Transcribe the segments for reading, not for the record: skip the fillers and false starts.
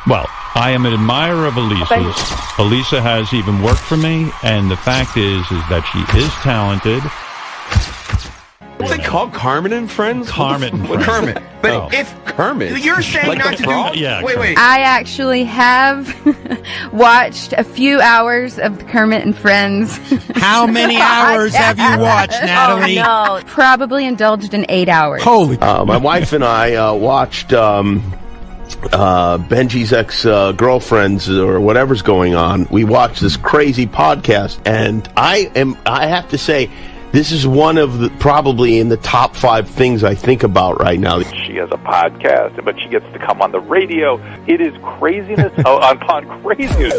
Well, I am an admirer of Elisa's. Elisa has even worked for me, and the fact is that she is talented. What's it called? Kermit and Friends? Kermit and Friends. Kermit. But if Kermit, you're saying like not the to frog? do... Yeah, Wait. I actually have watched a few hours of Kermit and Friends. How many hours have you watched, Natalie? Oh, no. Probably indulged in 8 hours. Holy. My wife and I watched Benji's ex-girlfriends or whatever's going on. We watched this crazy podcast, and I have to say, this is one of the probably in the top 5 things I think about right now. She has a podcast, but she gets to come on the radio. It is craziness upon craziness.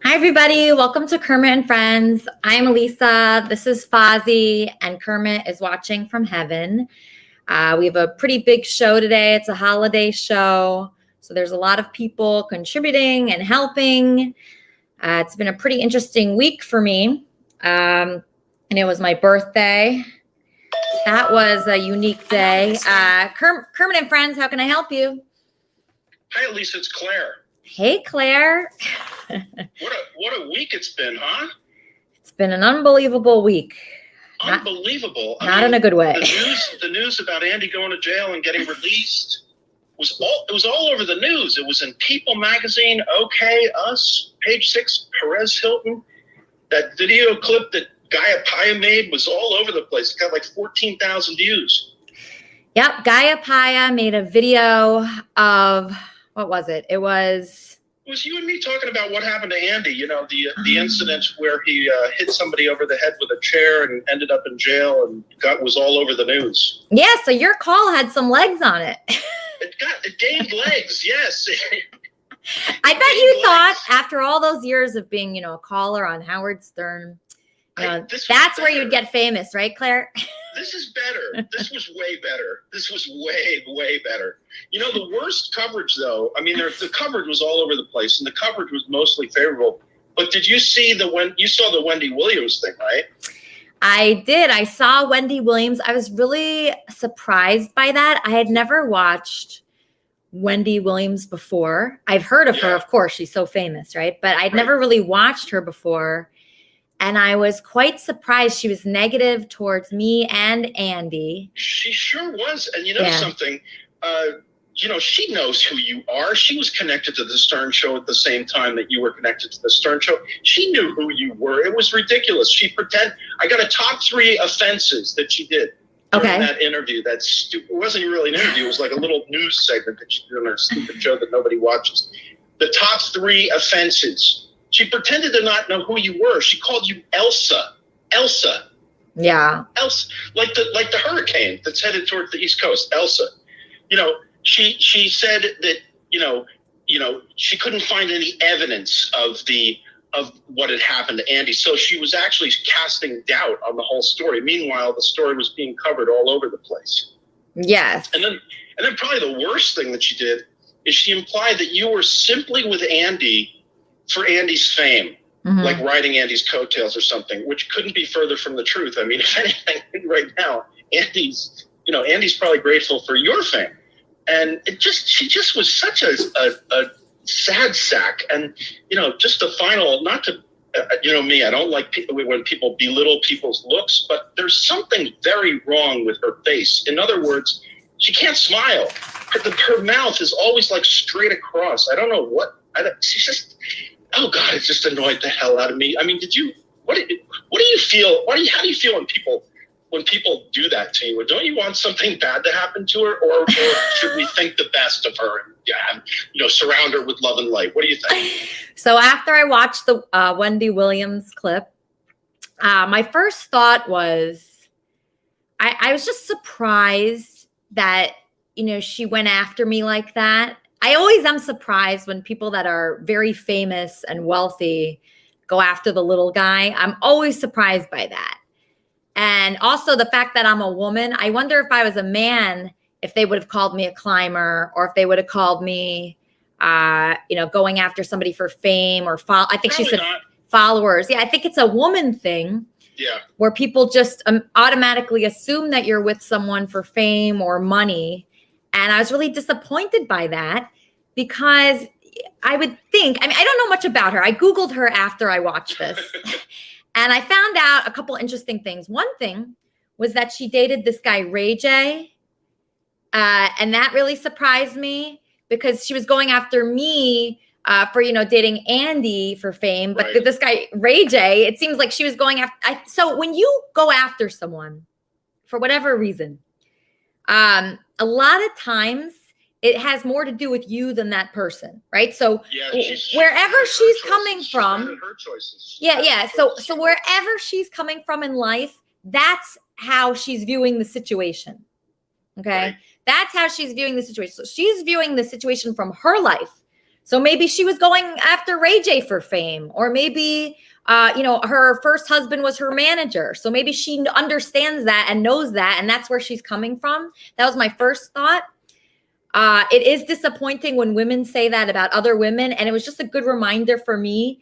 Hi, everybody. Welcome to Kermit and Friends. I'm Elisa. This is Fozzie, and Kermit is watching from heaven. We have a pretty big show today. It's a holiday show, so there's a lot of people contributing and helping. It's been a pretty interesting week for me, and it was my birthday. That was a unique day. Kermit and Friends, how can I help you? Hi, Elisa. It's Claire. Hey, Claire. What a week it's been, huh? It's been an unbelievable week. Unbelievable. Not in a good way. The news about Andy going to jail and getting released was all over the news. It was in People magazine, OK, Us, Page 6, Perez Hilton. That video clip that Gaia Paya made was all over the place. It got like 14,000 views. Yep, Gaia Paya made a video of, what was it? It was you and me talking about what happened to Andy, you know, the incident where he hit somebody over the head with a chair and ended up in jail and was all over the news. Yeah, so your call had some legs on it. It gained legs, yes. I bet you thought after all those years of being, you know, a caller on Howard Stern, that's where you'd get famous, right, Claire? This is better. This was way better. This was way, way better. You know, the worst coverage, though, I mean, the coverage was all over the place, and the coverage was mostly favorable. But did you see you saw the Wendy Williams thing, right? I did. I saw Wendy Williams. I was really surprised by that. I had never watched Wendy Williams before. I've heard of her, of course. She's so famous, right? But I'd never really watched her before. And I was quite surprised. She was negative towards me and Andy. She sure was. And you know something? You know, she knows who you are. She was connected to the Stern Show at the same time that you were connected to the Stern Show. She knew who you were. It was ridiculous. I got a top 3 offenses that she did during that interview. It wasn't really an interview. It was like a little news segment that she did on her stupid show that nobody watches. The top 3 offenses. She pretended to not know who you were. She called you Elsa. Elsa. Yeah. Elsa. Like the hurricane that's headed toward the East Coast. Elsa. You know, she said that, you know, she couldn't find any evidence of the what had happened to Andy. So she was actually casting doubt on the whole story. Meanwhile, the story was being covered all over the place. Yes. And then probably the worst thing that she did is she implied that you were simply with Andy for Andy's fame, like riding Andy's coattails or something, which couldn't be further from the truth. I mean, if anything, right now, Andy's probably grateful for your fame. And she just was such a sad sack. And, just the final, not to, me, I don't like when people belittle people's looks, but there's something very wrong with her face. In other words, she can't smile. Her mouth is always like straight across. I don't know what, she's just, oh God, it just annoyed the hell out of me. I mean, what do you feel? How do you feel when people do that to you? Don't you want something bad to happen to her, or should we think the best of her and surround her with love and light? What do you think? So after I watched the Wendy Williams clip, my first thought was, I was just surprised that, she went after me like that. I always am surprised when people that are very famous and wealthy go after the little guy. I'm always surprised by that. And also the fact that I'm a woman, I wonder if I was a man, if they would have called me a climber, or if they would have called me, going after somebody for fame or I think she said followers. Yeah, I think it's a woman thing. Yeah. Where people just automatically assume that you're with someone for fame or money. And I was really disappointed by that, because I would think, I don't know much about her. I Googled her after I watched this. And I found out a couple interesting things. One thing was that she dated this guy, Ray J. And that really surprised me, because she was going after me for, dating Andy for fame. But right. This guy, Ray J, it seems like she was going after. So when you go after someone for whatever reason, a lot of times it has more to do with you than that person, right? So wherever she's coming from, So wherever she's coming from in life, that's how she's viewing the situation. Okay. Right. That's how she's viewing the situation. So she's viewing the situation from her life. So maybe she was going after Ray J for fame, or maybe, her first husband was her manager. So maybe she understands that and knows that, and that's where she's coming from. That was my first thought. It is disappointing when women say that about other women. And it was just a good reminder for me.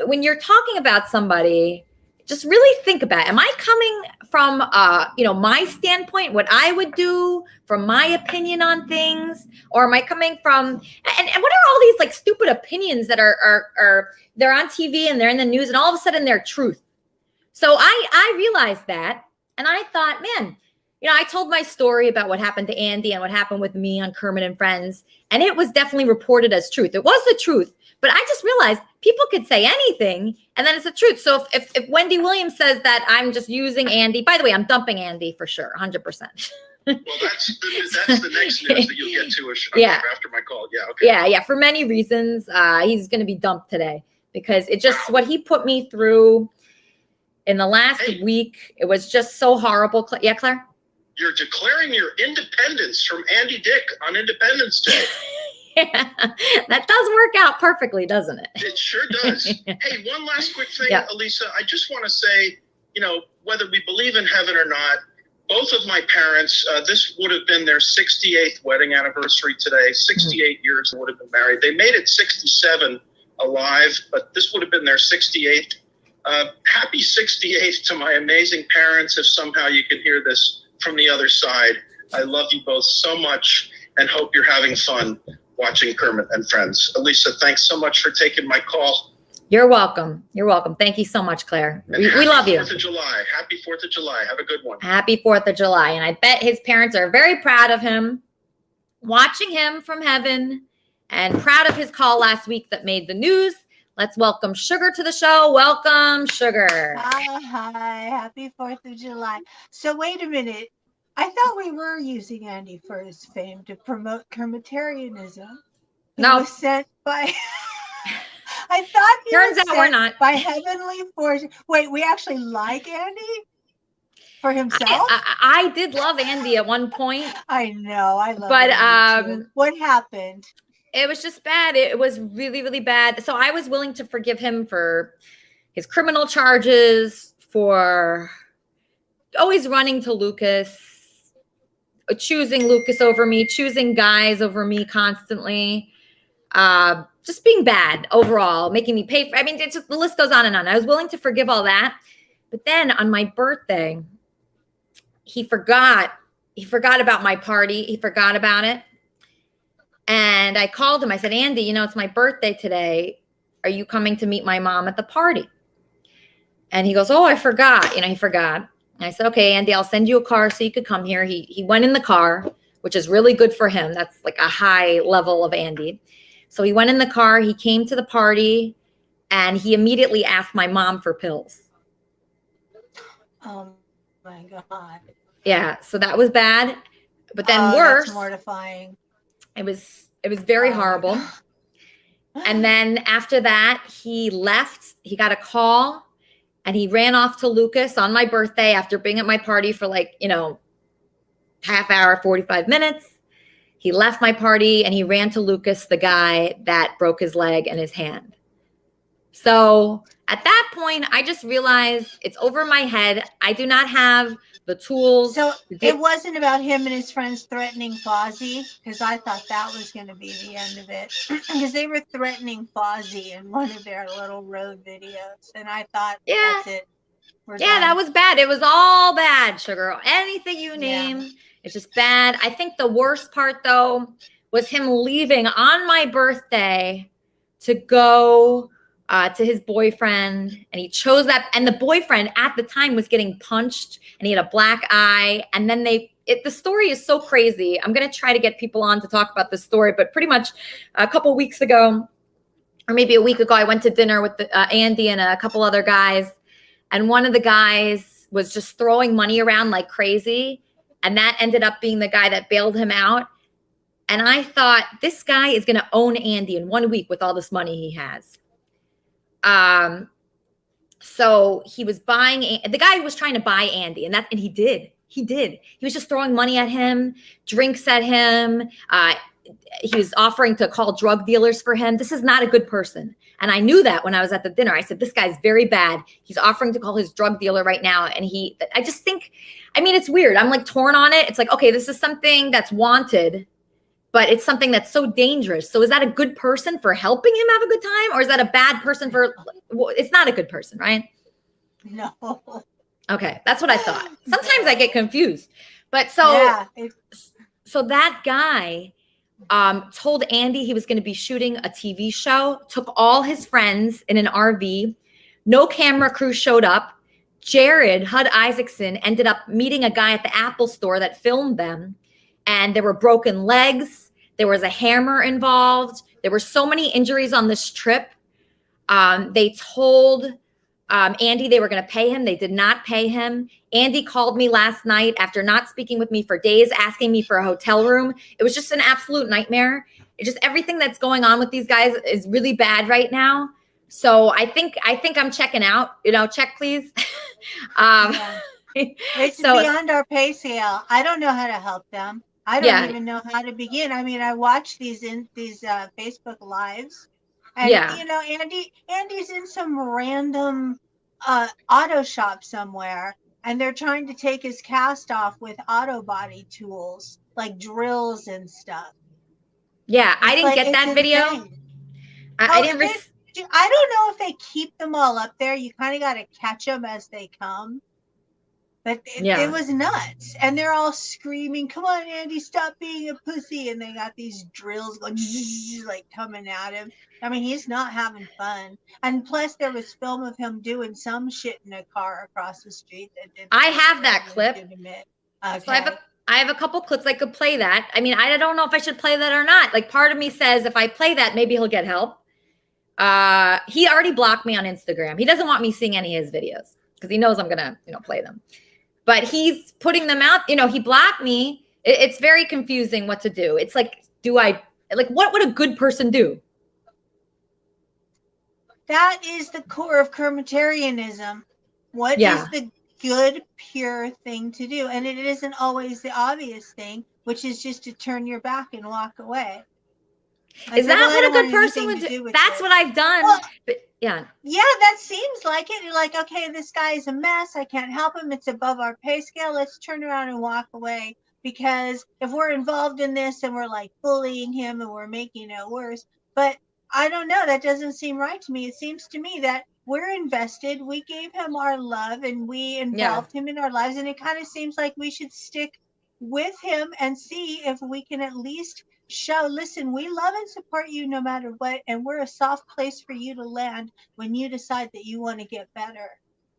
When you're talking about somebody, just really think about it. Am I coming from, my standpoint, what I would do, from my opinion on things? Or am I coming from, and what are all these like stupid opinions that are they're on TV and they're in the news and all of a sudden they're truth. So I realized that, and I thought, man, I told my story about what happened to Andy and what happened with me on Kermit and Friends, and it was definitely reported as truth. It was the truth, but I just realized people could say anything, and then it's the truth. So if Wendy Williams says that I'm just using Andy, by the way, I'm dumping Andy for sure, 100%. Well, that's the next news that you'll get to after my call. Yeah, okay. Yeah, for many reasons. He's going to be dumped today, because it just, what he put me through in the last week, it was just so horrible. Yeah, Claire? You're declaring your independence from Andy Dick on Independence Day. Yeah, that does work out perfectly, doesn't it? It sure does. Hey, one last quick thing, Elisa. I just want to say, whether we believe in heaven or not, both of my parents, this would have been their 68th wedding anniversary today. 68 years would have been married. They made it 67 alive, but this would have been their 68th. Happy 68th to my amazing parents, if somehow you can hear this from the other side. I love you both so much and hope you're having fun watching Kermit and Friends. Elisa, thanks so much for taking my call. You're welcome. You're welcome. Thank you so much, Claire. We love you. 4th of July. Happy 4th of July. Have a good one. Happy 4th of July. And I bet his parents are very proud of him, watching him from heaven, and proud of his call last week that made the news. Let's welcome Sugar to the show. Welcome, Sugar. Hi. Happy 4th of July. So wait a minute. I thought we were using Andy for his fame to promote Kermitarianism. He was sent by... I thought he Turns was out sent we're not. by heavenly force. Wait, we actually like Andy for himself? I did love Andy at one point. I know. I love But Andy too. What happened? It was just bad. It was really, really bad. So I was willing to forgive him for his criminal charges, for always running to Lucas, choosing Lucas over me, choosing guys over me constantly. Just being bad overall, making me pay for, I mean, it's just, the list goes on and on. I was willing to forgive all that. But then on my birthday, he forgot about my party. He forgot about it. And I called him. I said, Andy, it's my birthday today. Are you coming to meet my mom at the party? And he goes, oh, I forgot. He forgot. And I said, okay, Andy, I'll send you a car so you could come here. He went in the car, which is really good for him. That's like a high level of Andy. So he went in the car, he came to the party, and he immediately asked my mom for pills. Oh my God. Yeah, so that was bad. But then worse. That's mortifying. It was very horrible. And then after that, he left. He got a call, and he ran off to Lucas on my birthday after being at my party for half hour, 45 minutes. He left my party and he ran to Lucas, the guy that broke his leg and his hand. So at that point, I just realized it's over my head. I do not have the tools. So it wasn't about him and his friends threatening Fozzie, because I thought that was going to be the end of it. Because they were threatening Fozzie in one of their little road videos. And I thought, that's it. We're done. That was bad. It was all bad, sugar. Anything you name. Yeah. It's just bad. I think the worst part, though, was him leaving on my birthday to go to his boyfriend. And he chose that. And the boyfriend at the time was getting punched and he had a black eye. And then the story is so crazy. I'm going to try to get people on to talk about this story. But pretty much a couple weeks ago, or maybe a week ago, I went to dinner with Andy and a couple other guys. And one of the guys was just throwing money around like crazy. And that ended up being the guy that bailed him out. And I thought, this guy is going to own Andy in 1 week with all this money he has. So he was the guy was trying to buy Andy, and he did. He was just throwing money at him, drinks at him. He was offering to call drug dealers for him. This is not a good person. And I knew that when I was at the dinner. I said, this guy's very bad. He's offering to call his drug dealer right now. And I just think, it's weird. I'm like torn on it. It's like, okay, this is something that's wanted, but it's something that's so dangerous. So is that a good person for helping him have a good time? Or is that a bad person it's not a good person, right? No. Okay. That's what I thought. Sometimes I get confused, but so that guy told Andy he was going to be shooting a TV show, took all his friends in an RV. No camera crew showed up. Jared Hud Isaacson ended up meeting a guy at the Apple store that filmed them. And there were broken legs. There was a hammer involved. There were so many injuries on this trip. They told Andy they were going to pay him. They did not pay him. Andy called me last night after not speaking with me for days, asking me for a hotel room. It was just an absolute nightmare. Everything that's going on with these guys is really bad right now. So I think I'm checking out. Check please. It's beyond our pay scale. I don't know how to help them. I don't even know how to begin. I watch these Facebook lives, and Andy's in some random auto shop somewhere, and they're trying to take his cast off with auto body tools like drills and stuff. Yeah, I didn't get that video. I didn't. I don't know if they keep them all up there. You kind of got to catch them as they come. But it was nuts. And they're all screaming, come on, Andy, stop being a pussy. And they got these drills going, like coming at him. He's not having fun. And plus, there was film of him doing some shit in a car across the street. I have that clip. Okay. So I have a couple clips I could play that. I don't know if I should play that or not. Like, part of me says if I play that, maybe he'll get help. He already blocked me on Instagram. He doesn't want me seeing any of his videos because he knows I'm gonna, play them. But he's putting them out. He blocked me. It's very confusing what to do. It's like, what would a good person do? That is the core of Kermitarianism. What is the good, pure thing to do? And it isn't always the obvious thing, which is just to turn your back and walk away. Is that what a good person would do? That's what I've done. Well, but yeah. Yeah, that seems like it. You're like, okay, this guy is a mess. I can't help him. It's above our pay scale. Let's turn around and walk away. Because if we're involved in this and we're like bullying him and we're making it worse, but I don't know, that doesn't seem right to me. It seems to me that we're invested. We gave him our love and we involved him in our lives. And it kind of seems like we should stick with him and see if we can at least show, listen, we love and support you no matter what. And we're a soft place for you to land when you decide that you want to get better.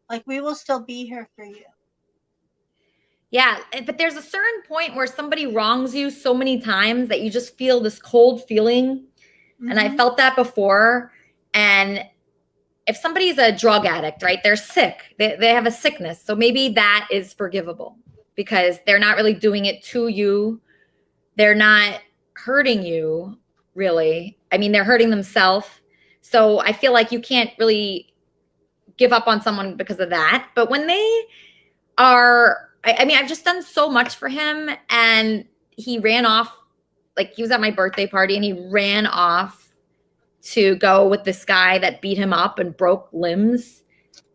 Like, we will still be here for you. Yeah, but there's a certain point where somebody wrongs you so many times that you just feel this cold feeling. Mm-hmm. And I felt that before. And if somebody's a drug addict, right, they're sick. They have a sickness. So maybe that is forgivable because they're not really doing it to you. They're not hurting you, really. I mean, they're hurting themselves. So I feel like you can't really give up on someone because of that. But when they are... I mean, I've just done so much for him, and he ran off. Like, he was at my birthday party and he ran off to go with this guy that beat him up and broke limbs.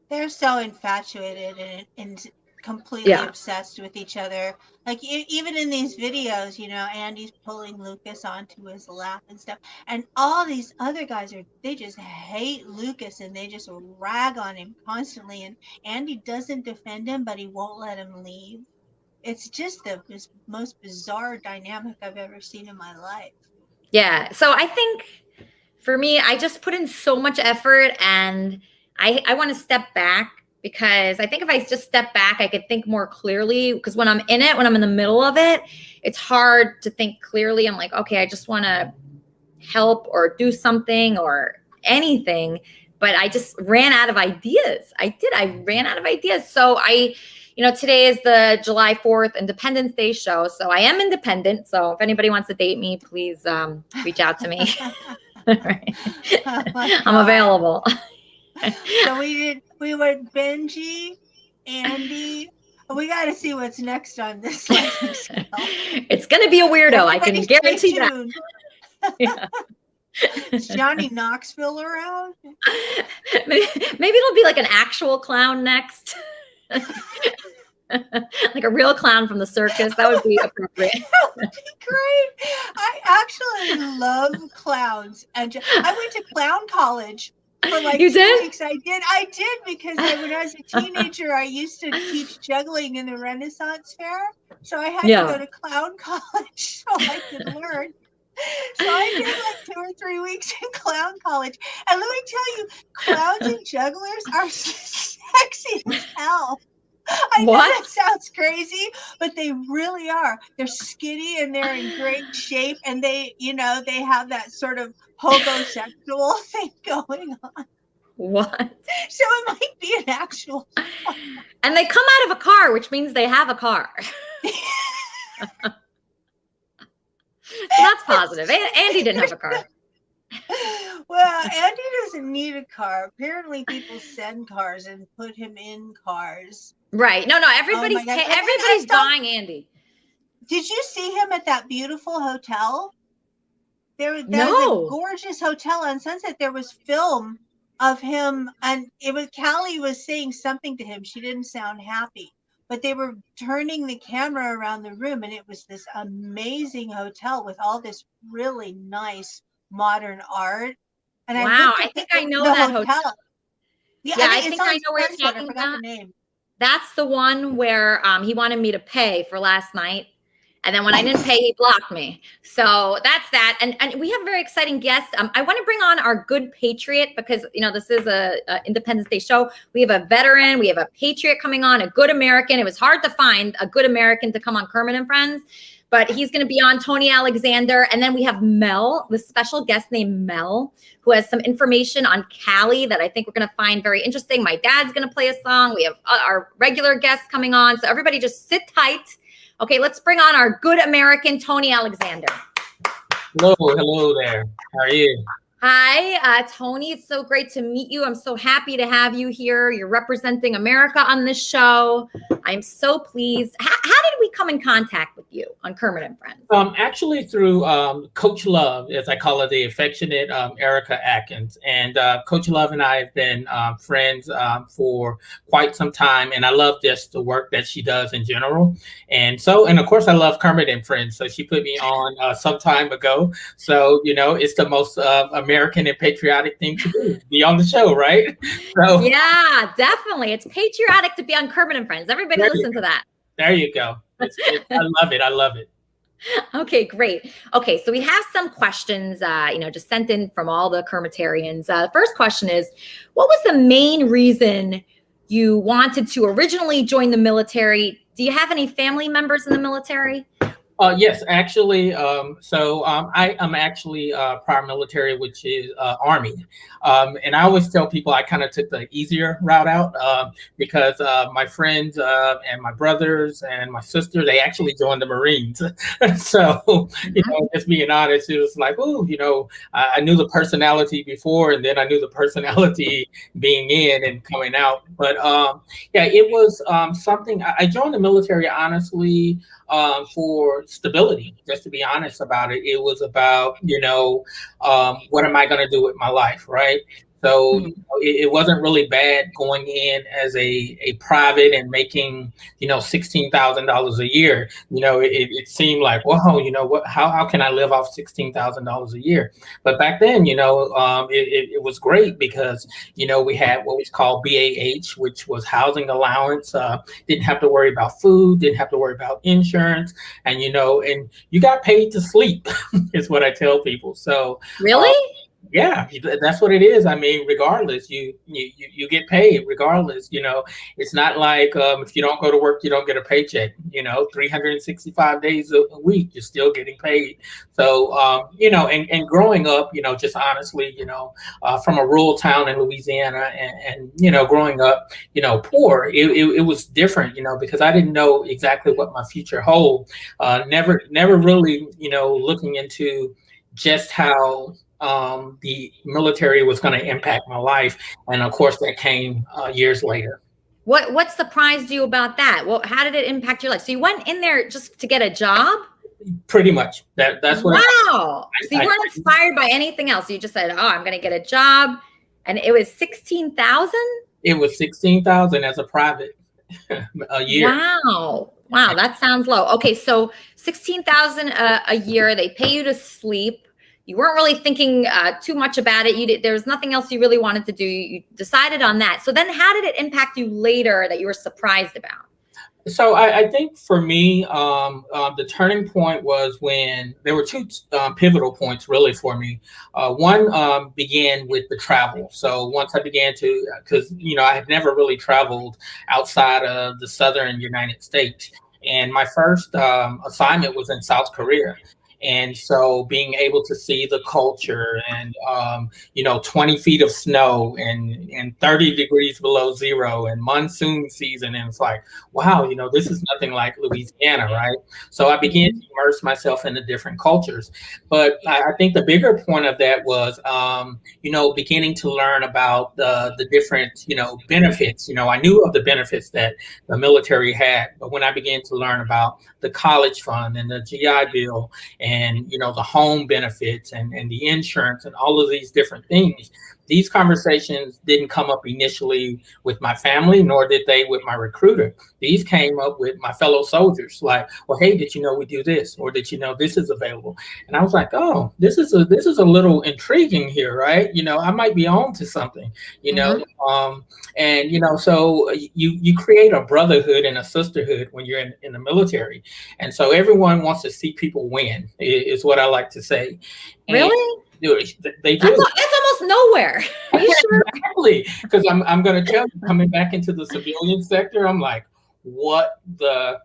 They're so infatuated and completely obsessed with each other. Like, even in these videos, you know, Andy's pulling Lucas onto his lap and stuff. And all these other guys they just hate Lucas and they just rag on him constantly. And Andy doesn't defend him, but he won't let him leave. It's just the most bizarre dynamic I've ever seen in my life. Yeah. So I think for me, I just put in so much effort, and I want to step back. Because I think if I just step back, I could think more clearly. Because when I'm in it, when I'm in the middle of it, it's hard to think clearly. I'm like, okay, I just want to help or do something or anything. But I just ran out of ideas. I ran out of ideas. So today is the July 4th Independence Day show. So I am independent. So if anybody wants to date me, please reach out to me. Right. I'm available. So we went Benji, Andy. We got to see what's next on this sliding scale. It's going to be a weirdo. I can guarantee that. Yeah. Is Johnny Knoxville around? Maybe it'll be like an actual clown next. Like a real clown from the circus. That would be appropriate. That would be great. I actually love clowns. And I went to clown college. For like 2 weeks. I did because when I was a teenager, I used to teach juggling in the Renaissance Fair. So I had to go to clown college so I could learn. So I did like 2 or 3 weeks in clown college. And let me tell you, clowns and jugglers are sexy as hell. I know that sounds crazy, but they really are. They're skinny and they're in great shape, and they have that sort of homosexual thing going on. What? So it might be an actual. And they come out of a car, which means they have a car. So that's positive. Andy didn't have a car. Well, Andy doesn't need a car. Apparently, people send cars and put him in cars. Right. No. Everybody's buying Andy. Did you see him at that beautiful hotel? There was a gorgeous hotel on Sunset. There was film of him, and Callie was saying something to him. She didn't sound happy, but they were turning the camera around the room, and it was this amazing hotel with all this really nice modern art. And I think I know that hotel. Yeah, I think I know where it's at. I forgot the name. That's the one where he wanted me to pay for last night. And then when I didn't pay, he blocked me. So that's that. And we have a very exciting guest. I want to bring on our good patriot because, this is a Independence Day show. We have a veteran. We have a patriot coming on, a good American. It was hard to find a good American to come on Kermit and Friends. But he's going to be on Tony Alexander. And then we have Mel, the special guest named Mel, who has some information on Callie that I think we're going to find very interesting. My dad's going to play a song. We have our regular guests coming on. So everybody just sit tight. Okay, let's bring on our good American, Tony Alexander. Hello there. How are you? Hi, Tony. It's so great to meet you. I'm so happy to have you here. You're representing America on this show. I'm so pleased. How did we come in contact with you on Kermit and Friends? Actually through Coach Love, as I call her, the affectionate Erica Atkins. And Coach Love and I have been friends for quite some time. And I love just the work that she does in general. And of course, I love Kermit and Friends. So she put me on some time ago. So, it's the most American and patriotic thing to do, be on the show, right? So yeah, definitely. It's patriotic to be on Kermit and Friends. Everybody listen to that. There you go. I love it. I love it. Okay, great. Okay, so we have some questions, just sent in from all the Kermitarians. The first question is, what was the main reason you wanted to originally join the military? Do you have any family members in the military? Yes, actually. I am actually prior military, which is Army. And I always tell people I kind of took the easier route out because my friends and my brothers and my sister, they actually joined the Marines. So, just being honest, it was like, I knew the personality before, and then I knew the personality being in and coming out. But it was something. I joined the military, honestly, for stability, just to be honest about it. It was about, what am I going to do with my life, right? So it wasn't really bad going in as a private and making, $16,000 a year. It seemed like, wow, how can I live off $16,000 a year? But back then, it was great because, we had what was called BAH, which was housing allowance. Didn't have to worry about food, didn't have to worry about insurance. And, and you got paid to sleep is what I tell people. So really? Yeah, that's what it is. I mean, regardless, you get paid regardless. It's not like if you don't go to work, you don't get a paycheck. 365 days a week, you're still getting paid. So, and growing up, just honestly, from a rural town in Louisiana and growing up, poor, it was different, because I didn't know exactly what my future hold. Never really, looking into just how the military was going to impact my life. And of course that came years later. What surprised you about that? Well, how did it impact your life? So you went in there just to get a job? Pretty much. That's what. Wow. So you weren't inspired by anything else. You just said, "Oh, I'm going to get a job," and it was 16,000. It was 16,000 as a private a year. Wow, that sounds low. Okay, so 16,000 a year. They pay you to sleep. You weren't really thinking too much about it. There was nothing else you really wanted to do. You decided on that. So then how did it impact you later that you were surprised about? So I think for me, the turning point was when there were two pivotal points really for me. One began with the travel. So once I began to, because, I had never really traveled outside of the Southern United States. And my first assignment was in South Korea. And so being able to see the culture and, 20 feet of snow and 30 degrees below zero and monsoon season. And it's like, wow, this is nothing like Louisiana, right? So I began to immerse myself in the different cultures. But I think the bigger point of that was, beginning to learn about the different, benefits. I knew of the benefits that the military had, but when I began to learn about the college fund and the GI Bill and, the home benefits and the insurance and all of these different things, these conversations didn't come up initially with my family, nor did they with my recruiter. These came up with my fellow soldiers, like, well, hey, did you know we do this? Or did you know this is available? And I was like, oh, this is a little intriguing here, right? I might be on to something, so you create a brotherhood and a sisterhood when you're in the military. And so everyone wants to see people win, is what I like to say. And really? They do. That's almost nowhere. Are you sure? Exactly. Because I'm going to tell you, coming back into the civilian sector, I'm like, what the,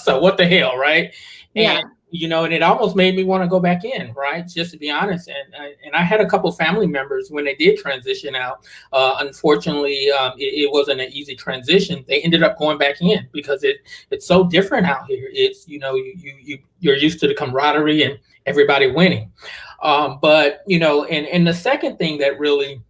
so what the hell, right? Yeah. And it almost made me want to go back in, right? Just to be honest. And I had a couple family members when they did transition out. Unfortunately, it wasn't an easy transition. They ended up going back in because it's so different out here. It's, you're used to the camaraderie and everybody winning. But, and the second thing that really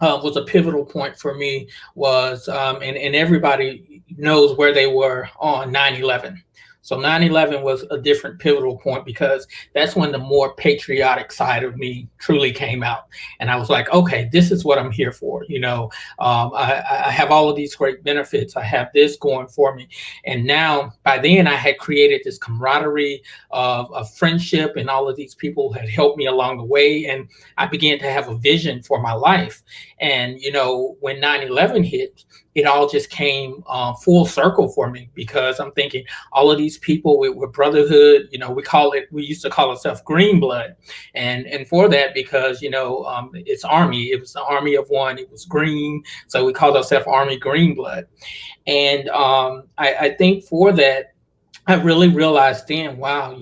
was a pivotal point for me was, and everybody knows where they were on 9/11. So 9/11 was a different pivotal point because that's when the more patriotic side of me truly came out. And I was like, okay, this is what I'm here for. I have all of these great benefits. I have this going for me. And now by then I had created this camaraderie of friendship, and all of these people had helped me along the way. And I began to have a vision for my life. And, when 9/11 hit, it all just came full circle for me, because I'm thinking all of these people with brotherhood, we used to call ourselves green blood. And for that, because, it's Army, it was the Army of One, it was green. So we called ourselves Army Green Blood. And I think for that, I really realized then, wow,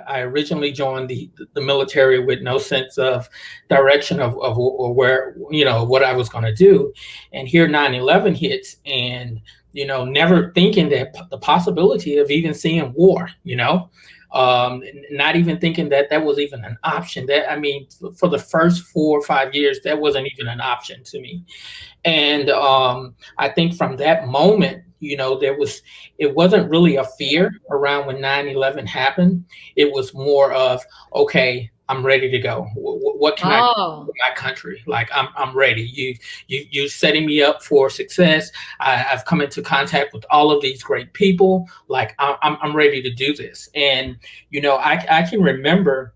I originally joined the military with no sense of direction of where, what I was going to do. And here 9/11 hits, and, never thinking that the possibility of even seeing war, not even thinking that was even an option. For the first 4 or 5 years, that wasn't even an option to me. And I think from that moment, it wasn't really a fear around when 9/11 happened. It was more of, okay, I'm ready to go. What can I do for my country? Like, I'm ready. You're setting me up for success. I've come into contact with all of these great people. Like, I'm ready to do this. And, I can remember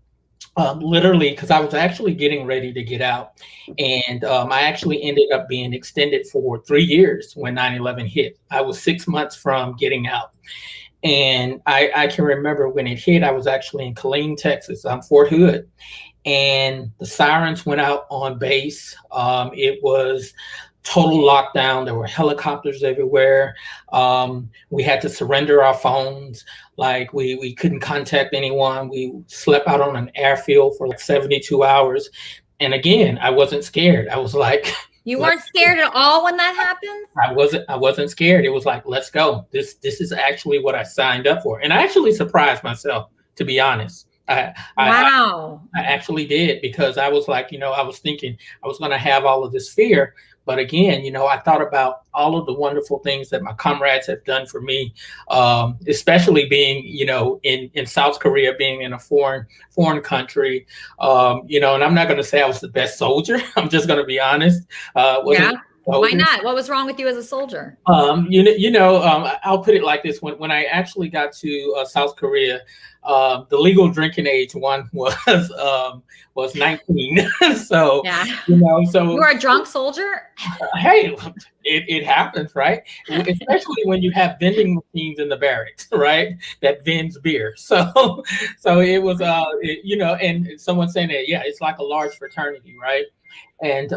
literally, because I was actually getting ready to get out, and I actually ended up being extended for 3 years when 9/11 hit. I was 6 months from getting out. And I can remember when it hit, I was actually in Killeen, Texas, Fort Hood, and the sirens went out on base. It was total lockdown. There were helicopters everywhere. We had to surrender our phones. Like, we couldn't contact anyone. We slept out on an airfield for like 72 hours. And again, I wasn't scared. I was like, you weren't scared at all when that happened? I wasn't scared. It was like, let's go. This is actually what I signed up for. And I actually surprised myself, to be honest. Wow. I actually did, because I was like, I was thinking I was going to have all of this fear. But again, I thought about all of the wonderful things that my comrades have done for me, especially being, in South Korea, being in a foreign country, and I'm not going to say I was the best soldier. I'm just going to be honest. Why not? What was wrong with you as a soldier? I'll put it like this. When I actually got to South Korea, the legal drinking age was 19. So, so you were a drunk soldier? Hey, it happens, right? Especially when you have vending machines in the barracks, right? That vends beer. So it was, and someone saying that, yeah, it's like a large fraternity, right? And,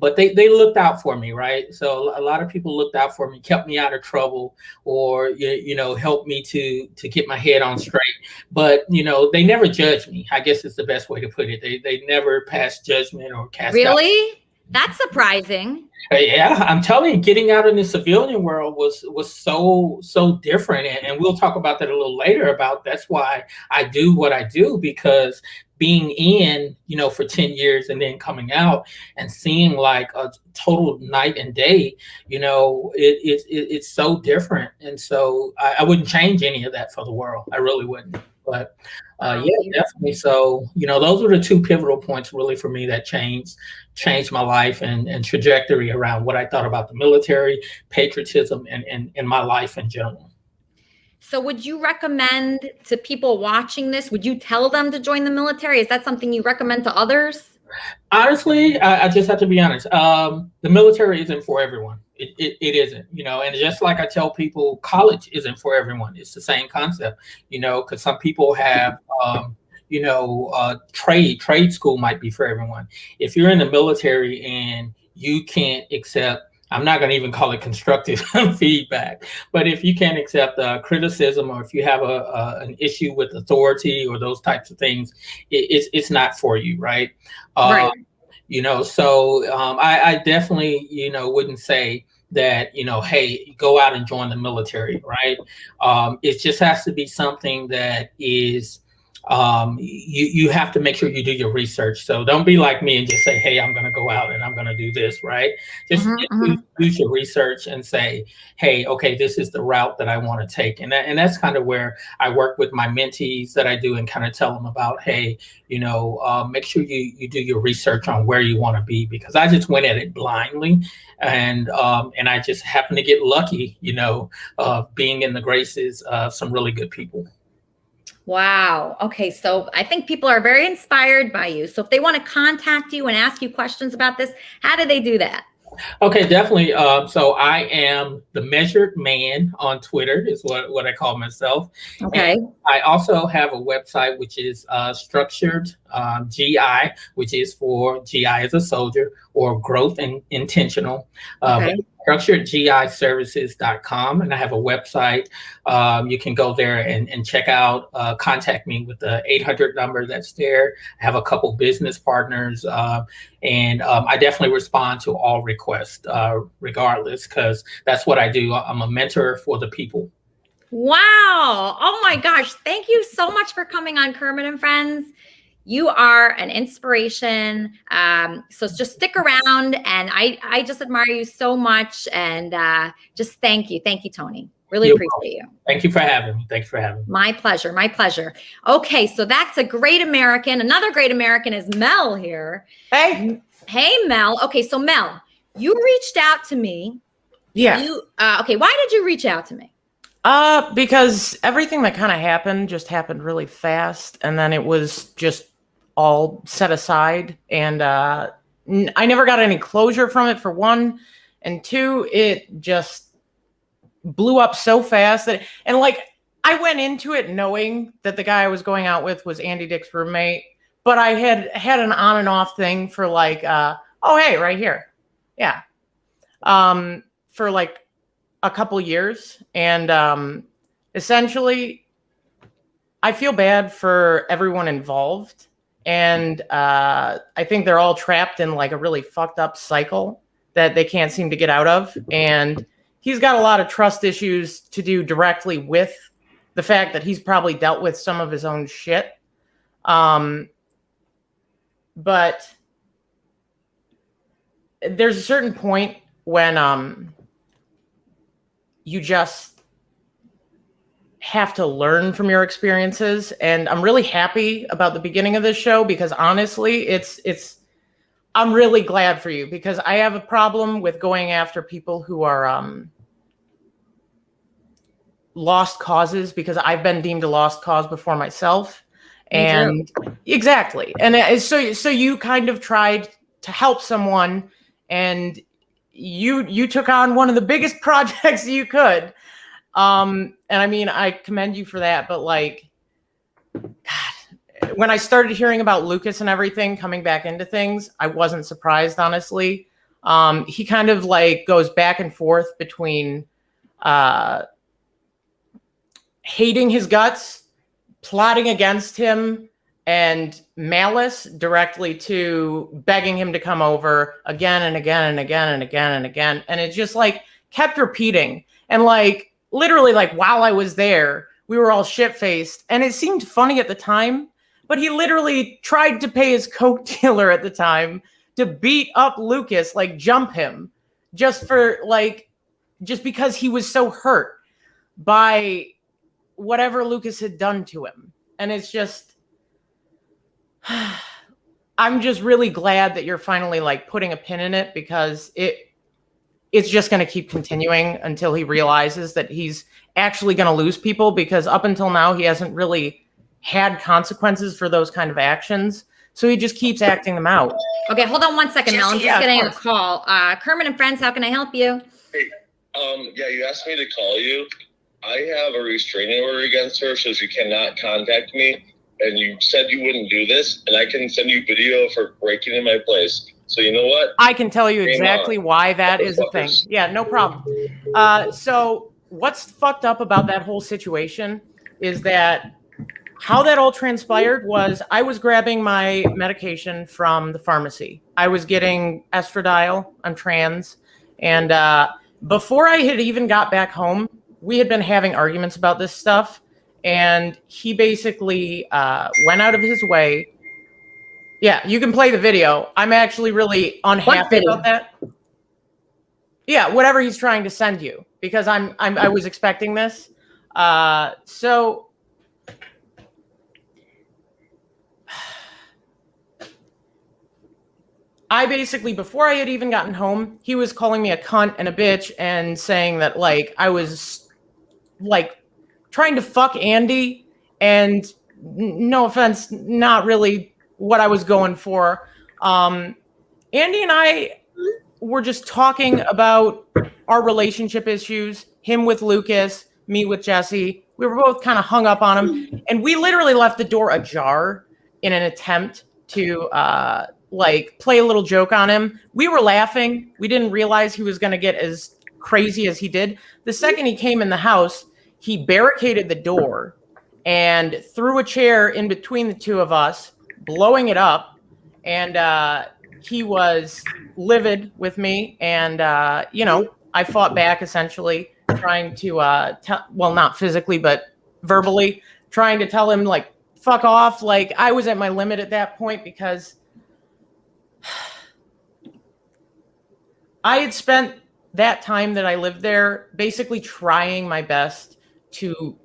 but they looked out for me, right? So a lot of people looked out for me, kept me out of trouble, or, helped me to get my head on straight. But, they never judged me, I guess is the best way to put it. They never passed judgment or cast Really? That's surprising. Yeah, I'm telling you, getting out in the civilian world was so different. And we'll talk about that a little later about that's why I do what I do, because being in, for 10 years and then coming out and seeing like a total night and day, it's so different. And so I wouldn't change any of that for the world. I really wouldn't. But yeah, definitely. So, those were the two pivotal points really for me that changed my life and trajectory around what I thought about the military, patriotism, and my life in general. So would you recommend to people watching this, would you tell them to join the military? Is that something you recommend to others? Honestly, I just have to be honest. The military isn't for everyone. It isn't, and just like I tell people, college isn't for everyone. It's the same concept, because some people have, trade school might be for everyone. If you're in the military and you can't accept, I'm not going to even call it constructive feedback, but if you can't accept criticism, or if you have an issue with authority or those types of things, it's not for you, right? Right. So I definitely, wouldn't say that, hey, go out and join the military, right? It just has to be something that is you have to make sure you do your research. So don't be like me and just say, hey, I'm going to go out and I'm going to do this, right? Just do your research and say, hey, okay, this is the route that I want to take. And that's kind of where I work with my mentees that I do and kind of tell them about, hey, make sure you do your research on where you want to be, because I just went at it blindly. And I just happened to get lucky, being in the graces of some really good people. Wow. Okay. So I think people are very inspired by you. So if they want to contact you and ask you questions about this, how do they do that? Okay, definitely. So I am the Measured Man on Twitter is what I call myself. Okay. And I also have a website, which is Structured GI, which is for GI as a soldier, or Growth and Intentional. Okay. StructuredGIservices.com, and I have a website. You can go there and check out, contact me with the 800 number that's there. I have a couple business partners, and I definitely respond to all requests, regardless, because that's what I do. I'm a mentor for the people. Wow. Oh my gosh. Thank you so much for coming on Kermit and Friends. You are an inspiration. So just stick around, and I just admire you so much. And just thank you. Thank you, Tony. Really appreciate you. Thank you for having me. Thanks for having me. My pleasure. My pleasure. Okay. So that's a great American. Another great American is Mel here. Hey. Hey, Mel. Okay. So Mel, you reached out to me. Yeah. Okay. Why did you reach out to me? Because everything that kind of happened just happened really fast, and then it was just all set aside, and I never got any closure from it, for one, and two, it just blew up so fast that, and like, I went into it knowing that the guy I was going out with was Andy Dick's roommate, but I had an on and off thing for like, oh hey, right here, yeah, for like a couple years, and essentially, I feel bad for everyone involved. And I think they're all trapped in like a really fucked up cycle that they can't seem to get out of. And he's got a lot of trust issues to do directly with the fact that he's probably dealt with some of his own shit. But there's a certain point when you just have to learn from your experiences, and I'm really happy about the beginning of this show, because honestly, I'm really glad for you, because I have a problem with going after people who are lost causes, because I've been deemed a lost cause before myself. And exactly. And so you kind of tried to help someone, and you took on one of the biggest projects you could. And I mean, I commend you for that, but like, God, when I started hearing about Lucas and everything coming back into things, I wasn't surprised, honestly. He kind of like goes back and forth between, hating his guts, plotting against him, and malice directly to begging him to come over again and again and again and again and again. And it just like kept repeating. And like, literally, like, while I was there, we were all shit-faced, and it seemed funny at the time, but he literally tried to pay his coke dealer at the time to beat up Lucas, like jump him, just because he was so hurt by whatever Lucas had done to him. And it's just, I'm just really glad that you're finally like putting a pin in it, because it's just going to keep continuing until he realizes that he's actually going to lose people, because up until now, he hasn't really had consequences for those kind of actions. So he just keeps acting them out. Okay, hold on one second, Mel. I'm just getting a call. Kermit and Friends, how can I help you? Hey, yeah, you asked me to call you. I have a restraining order against her, so she cannot contact me. And you said you wouldn't do this, and I can send you video of her breaking in my place. So you know what? I can tell you exactly why that is a thing. Yeah, no problem. So what's fucked up about that whole situation is that how that all transpired was I was grabbing my medication from the pharmacy. I was getting estradiol. I'm trans. And before I had even got back home, we had been having arguments about this stuff. and he basically went out of his way. Yeah, you can play the video. I'm actually really unhappy about that. Yeah, whatever he's trying to send you, because I was expecting this. So I basically, before I had even gotten home, he was calling me a cunt and a bitch and saying that like I was like trying to fuck Andy, and no offense, not really what I was going for. Andy and I were just talking about our relationship issues, him with Lucas, me with Jesse. We were both kind of hung up on him, and we literally left the door ajar in an attempt to like play a little joke on him. We were laughing. We didn't realize he was going to get as crazy as he did. The second he came in the house, he barricaded the door and threw a chair in between the two of us, blowing it up. And he was livid with me. And, you know, I fought back essentially, trying to, well, not physically, but verbally, trying to tell him, like, fuck off. Like, I was at my limit at that point because I had spent that time that I lived there basically trying my best to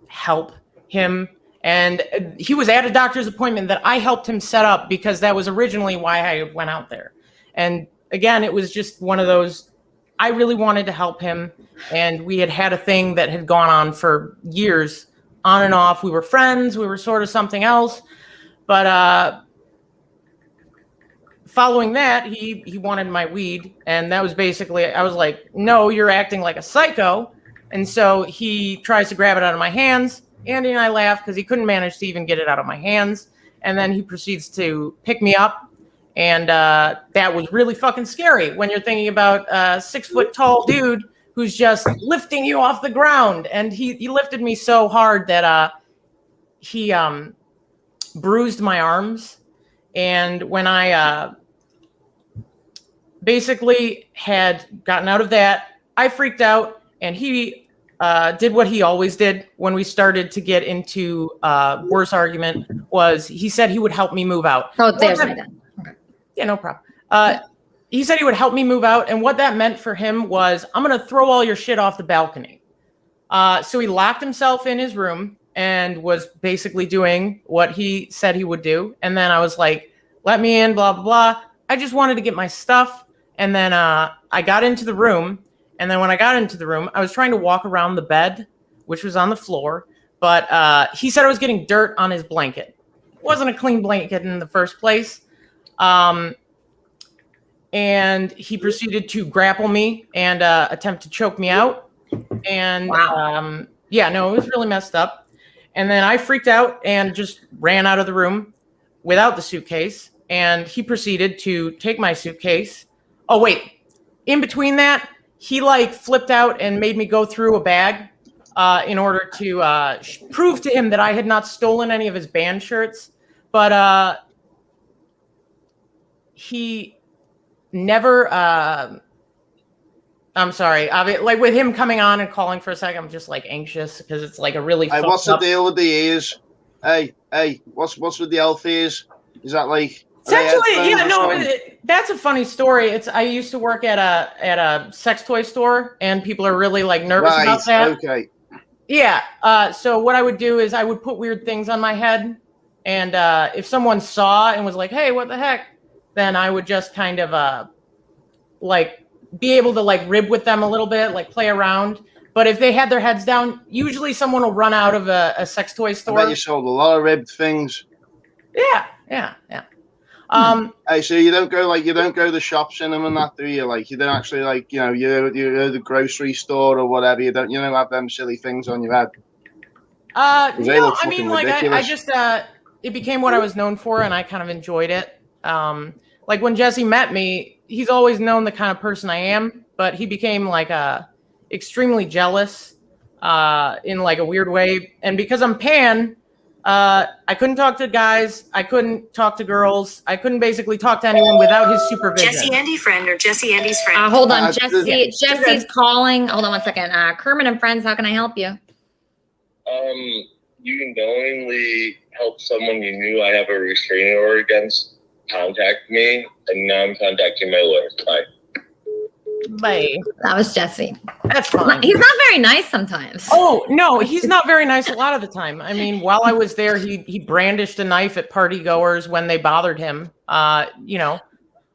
help him. And he was at a doctor's appointment that I helped him set up because that was originally why I went out there. And again, it was just one of those, I really wanted to help him. And we had a thing that had gone on for years, on and off. We were friends. We were sort of something else. But following that, he wanted my weed. And that was basically, I was like, no, you're acting like a psycho. And so he tries to grab it out of my hands. Andy and I laugh because he couldn't manage to even get it out of my hands. And then he proceeds to pick me up. And that was really fucking scary when you're thinking about a 6 foot tall dude who's just lifting you off the ground. And he lifted me so hard that he bruised my arms. And when I basically had gotten out of that, I freaked out, and he did what he always did when we started to get into worse argument. Was he said he would help me move out. Oh, there's my dad. Okay. Yeah, no problem. He said he would help me move out, and what that meant for him was, I'm going to throw all your shit off the balcony. So he locked himself in his room and was basically doing what he said he would do. And then I was like, let me in, blah, blah, blah. I just wanted to get my stuff. And then I got into the room. And then when I got into the room, I was trying to walk around the bed, which was on the floor. But he said I was getting dirt on his blanket. It wasn't a clean blanket in the first place. And he proceeded to grapple me and attempt to choke me out. And yeah, no, it was really messed up. And then I freaked out and just ran out of the room without the suitcase. And he proceeded to take my suitcase. Oh, wait. In between that, he like flipped out and made me go through a bag in order to prove to him that I had not stolen any of his band shirts. But he never, I'm sorry. Like with him coming on and calling for a second, I'm just like anxious because it's like a really. Hey, what's the deal with the ears? Hey, what's with the elf ears? Is that like? Essentially, yeah, no, that's a funny story. I used to work at a sex toy store, and people are really like nervous about that. Okay. Yeah. So what I would do is I would put weird things on my head, and if someone saw and was like, "Hey, what the heck?" then I would just kind of like be able to like rib with them a little bit, like play around. But if they had their heads down, usually someone will run out of a sex toy store. I bet you sold a lot of ribbed things. Yeah. Hey, so you don't go to the shops in them and that, do you? Like you don't actually like you're the grocery store or whatever. You don't have them silly things on your head. No, I mean like I just it became what I was known for, and I kind of enjoyed it. Like when Jesse met me, he's always known the kind of person I am, but he became like extremely jealous in like a weird way, and because I'm pan. I couldn't talk to guys. I couldn't talk to girls. I couldn't basically talk to anyone without his supervision. Jesse Andy friend or Jesse Andy's friend. Hold on, Jesse's calling. Hold on one second. Kermit and Friends, how can I help you? You knowingly helped someone you knew I have a restraining order against contact me, and now I'm contacting my lawyer. Bye. Bye. That was Jesse. That's fine. He's not very nice sometimes. Oh, no, he's not very nice a lot of the time. I mean, while I was there, he brandished a knife at party goers when they bothered him. You know,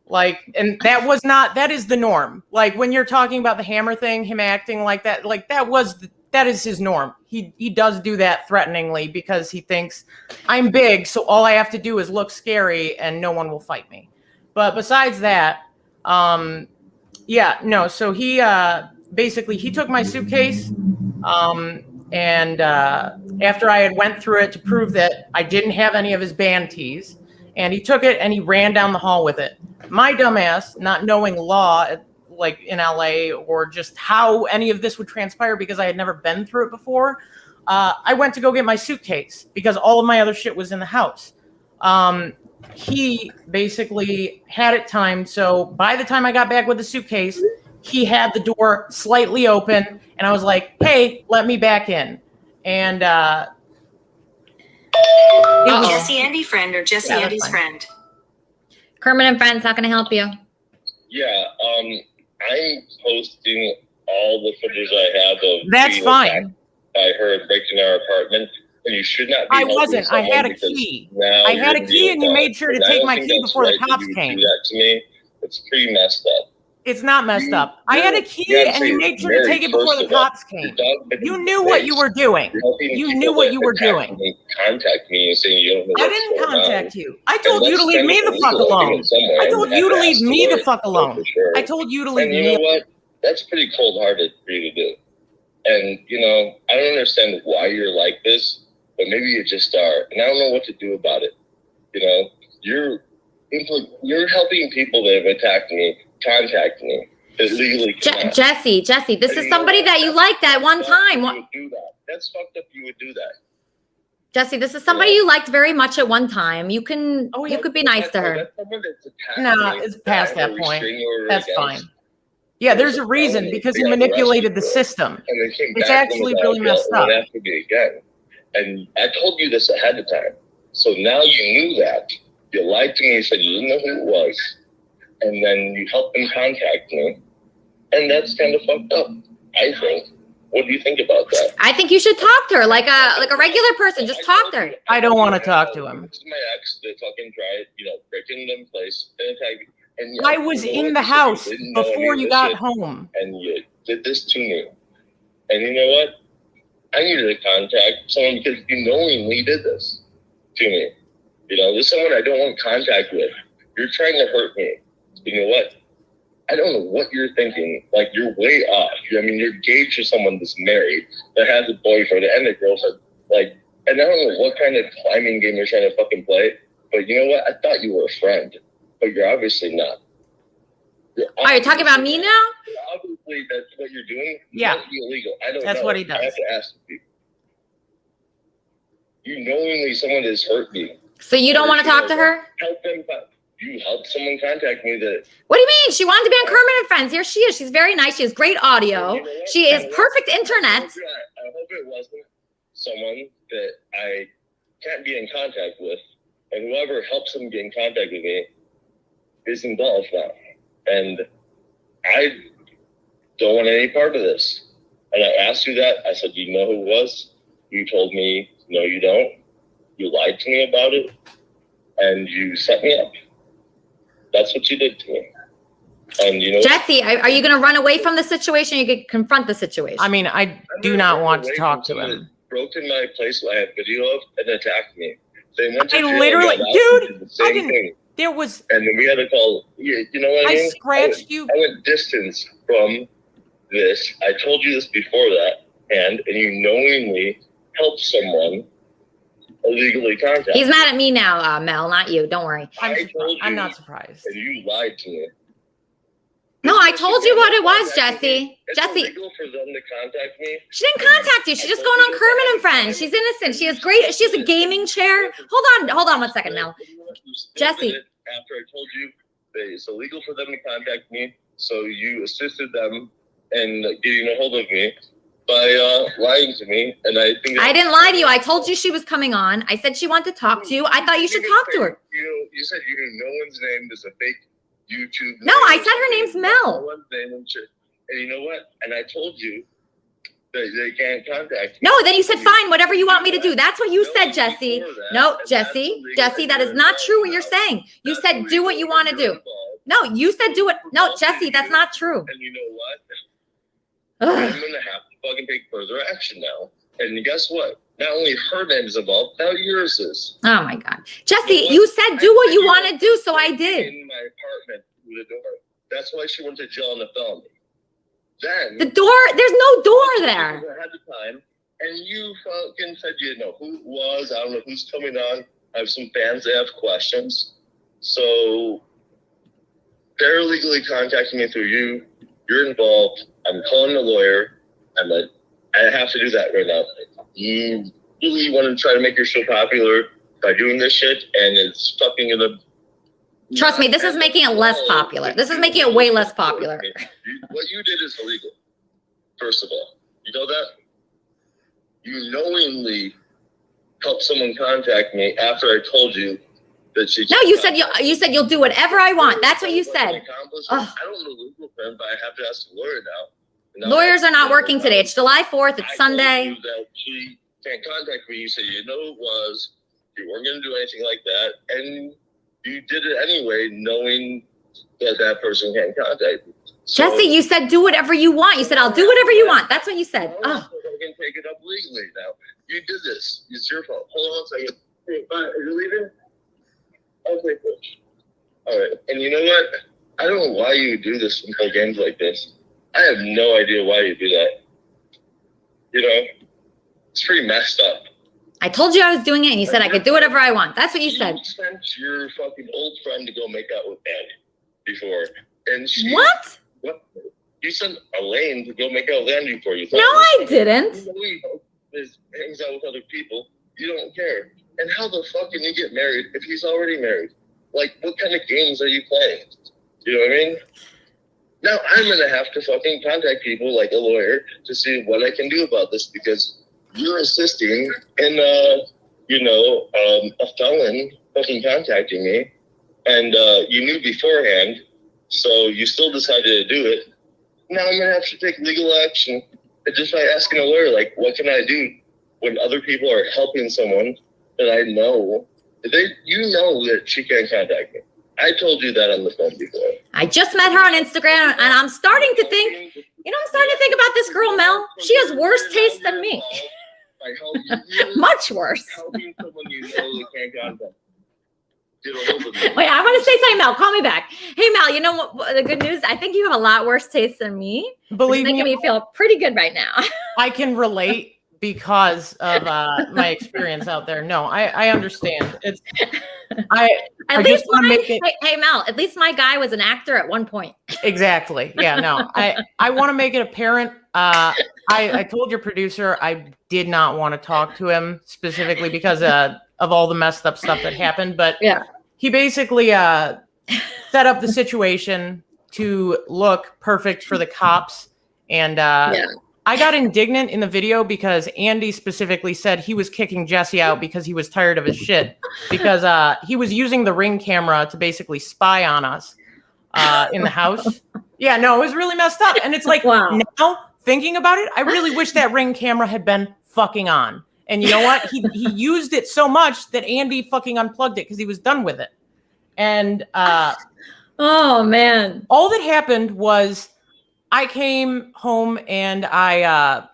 like, and that is the norm. Like, when you're talking about the hammer thing, him acting like that, like that is his norm. He does do that threateningly because he thinks I'm big, so all I have to do is look scary and no one will fight me. But besides that, yeah, no. So he basically he took my suitcase, and after I had went through it to prove that I didn't have any of his band tees, and he took it and he ran down the hall with it. My dumbass, not knowing law, like in LA, or just how any of this would transpire because I had never been through it before, I went to go get my suitcase because all of my other shit was in the house. He basically had it timed, so by the time I got back with the suitcase, he had the door slightly open, and I was like, hey, let me back in. And Jesse Andy friend or Jesse Andy's friend. Kermit and Friends, how can I help you? Yeah, I'm posting all the footage I have of that's being fine. attacked by her breaking our apartment, and you should not be I wasn't. I had a key. I had a key, and you made sure to take my key before the cops came. Do that to me. It's pretty messed up. It's not messed up. I had a key, and you made sure to take it before the cops came. You knew what you were doing. You knew what you were doing. Contact me and saying you don't know. I didn't contact you. I told you to leave me the fuck alone. I told you to leave me the fuck alone. I told you to leave me. And you know what? That's pretty cold-hearted for you to do. And, you know, I don't understand why you're like this, but maybe you just are. And I don't know what to do about it. You know, you're helping people that have attacked me contact me. That legally Jesse, this is somebody that you liked at one time. You would do that. That's fucked up. You would do that. Jesse, this is somebody you liked very much at one time. You can, you could be nice to her. No, it's past that point. That's fine. Yeah, there's a reason because he manipulated the system. It's actually really messed up. After me again, and I told you this ahead of time, so now you knew that. You lied to me. You said you didn't know who it was, and then you helped them contact me, and that's kind of fucked up, I think. What do you think about that? I think you should talk to her like a regular person. Just talk to her. I don't want to talk to him. This is my ex that fucking tried, breaking them place and attack. And I was in the house before you got home. And you did this to me. And you know what? I needed to contact someone because you knowingly did this to me. This is someone I don't want contact with. You're trying to hurt me. You know what? I don't know what you're thinking. Like, you're way off. I mean, you're engaged to someone that's married, that has a boyfriend and a girlfriend. Like, and I don't know what kind of climbing game you're trying to fucking play. But you know what? I thought you were a friend. But you're obviously not. Are you talking about me now? Obviously, that's what you're doing. Yeah. That's illegal. I don't know. That's what he does. I have to ask people. You knowingly someone has hurt me. So you don't want to talk to her? Help them. You helped someone contact me that. What do you mean? She wanted to be on Kermit and Friends. Here she is. She's very nice. She has great audio. She is perfect internet. I hope it wasn't someone that I can't be in contact with, and whoever helps them get in contact with me is involved now. And I don't want any part of this. And I asked you that. I said, you know who it was? You told me, no, you don't. You lied to me about it, and you set me up. That's what you did to me. And you know, Jesse, are you going to run away from the situation? Or you could confront the situation. I mean, I do not want to talk to him. Broke in my place I have video of and attacked me. They went to I literally, dude, I didn't. Thing. There was. And then we had to call. You know what I mean? I scratched you. I went distance from this. I told you this before that, and you knowingly helped someone illegally contact. He's mad at me now, Mel, not you. Don't worry. I'm not surprised. And you lied to me. No, I told you what it was, Jesse. Jesse. It's illegal for them to contact me. She didn't contact you. She's just going on Kermit and Friends. She's innocent. She has great. She has a gaming chair. Hold on 1 second, Mel. Jesse. After I told you that it's illegal for them to contact me, so you assisted them in getting a hold of me, by lying to me, and I think I didn't lie to you. I told you she was coming on. I said she wanted to talk to you. I thought you should talk to her. You said you knew no one's name. There's a fake YouTube. No, I said her name's Mel. No one's name and shit. And you know what? And I told you that they can't contact you. No, then you said, fine, whatever you want me to do. That's what you said, Jesse. No, Jesse, that is not true what you're saying. You said do what you want to do. No, you said do it. No, Jesse, that's not true. And you know what? I'm going to have to fucking take further action now. And guess what? Not only her name is involved, now yours is. Oh my God. Jesse, you said do what you want to do, so I did. In my apartment through the door. That's why she went to jail on the felony. Then the door, there's no door there. Ahead of time, and you fucking said you didn't know who it was. I don't know who's coming on. I have some fans that have questions. So they're illegally contacting me through you. You're involved. I'm calling a lawyer. I have to do that right now. You really want to try to make your show popular by doing this shit, and it's fucking gonna. Trust me, this is making it less popular. This is making it way less popular. What you did is illegal. First of all, you know that? You knowingly helped someone contact me after I told you that she. No, you said you'll do whatever I want. That's what you said. I don't know legal term, but I have to ask the lawyer now. Lawyers are not working today. It's July 4th. It's Sunday. Told you that she can't contact me. You said you know it was. You weren't going to do anything like that, and you did it anyway, knowing that person can't contact you. So, Jesse, you said do whatever you want. You said I'll do whatever you want. That's what you said. I can take it up legally now. You did this. It's your fault. Hold on a second. Hey, fine. Are you leaving? Okay, cool. All right. And you know what? I don't know why you do this and play games like this. I have no idea why you do that. You know, it's pretty messed up. I told you I was doing it, and you said I could do whatever I want. That's what you said. You sent your fucking old friend to go make out with Andy before, and she. What? What? You sent Elaine to go make out with Andy for you. No, I didn't. He hangs out with other people. You don't care. And how the fuck can you get married if he's already married? Like, what kind of games are you playing? You know what I mean? Now I'm gonna have to fucking contact people like a lawyer to see what I can do about this because you're assisting in, a felon fucking contacting me, and you knew beforehand, so you still decided to do it. Now I'm gonna have to take legal action just by asking a lawyer, like, what can I do when other people are helping someone that I know? You know that she can't contact me. I told you that on the phone before. I just met her on Instagram, and I'm starting to think, about this girl, Mel. She has worse taste than me. Much worse. Helping someone you know that can't contact. Wait, I want to say something, Mel. Call me back. Hey, Mel, you know what? The good news, I think you have a lot worse taste than me. Believe me, making me feel pretty good right now. I can relate because of my experience out there. No, I understand. Hey, Mel, at least my guy was an actor at one point. Exactly. Yeah, no. I want to make it apparent. I told your producer I did not want to talk to him specifically because of all the messed up stuff that happened. But yeah, he basically set up the situation to look perfect for the cops. And I got indignant in the video because Andy specifically said he was kicking Jesse out because he was tired of his shit. Because he was using the Ring camera to basically spy on us in the house. Yeah, no, it was really messed up. And it's like, wow. Now thinking about it, I really wish that Ring camera had been fucking on. And you know what? He used it so much that Andy fucking unplugged it because he was done with it. And oh man, all that happened was I came home and I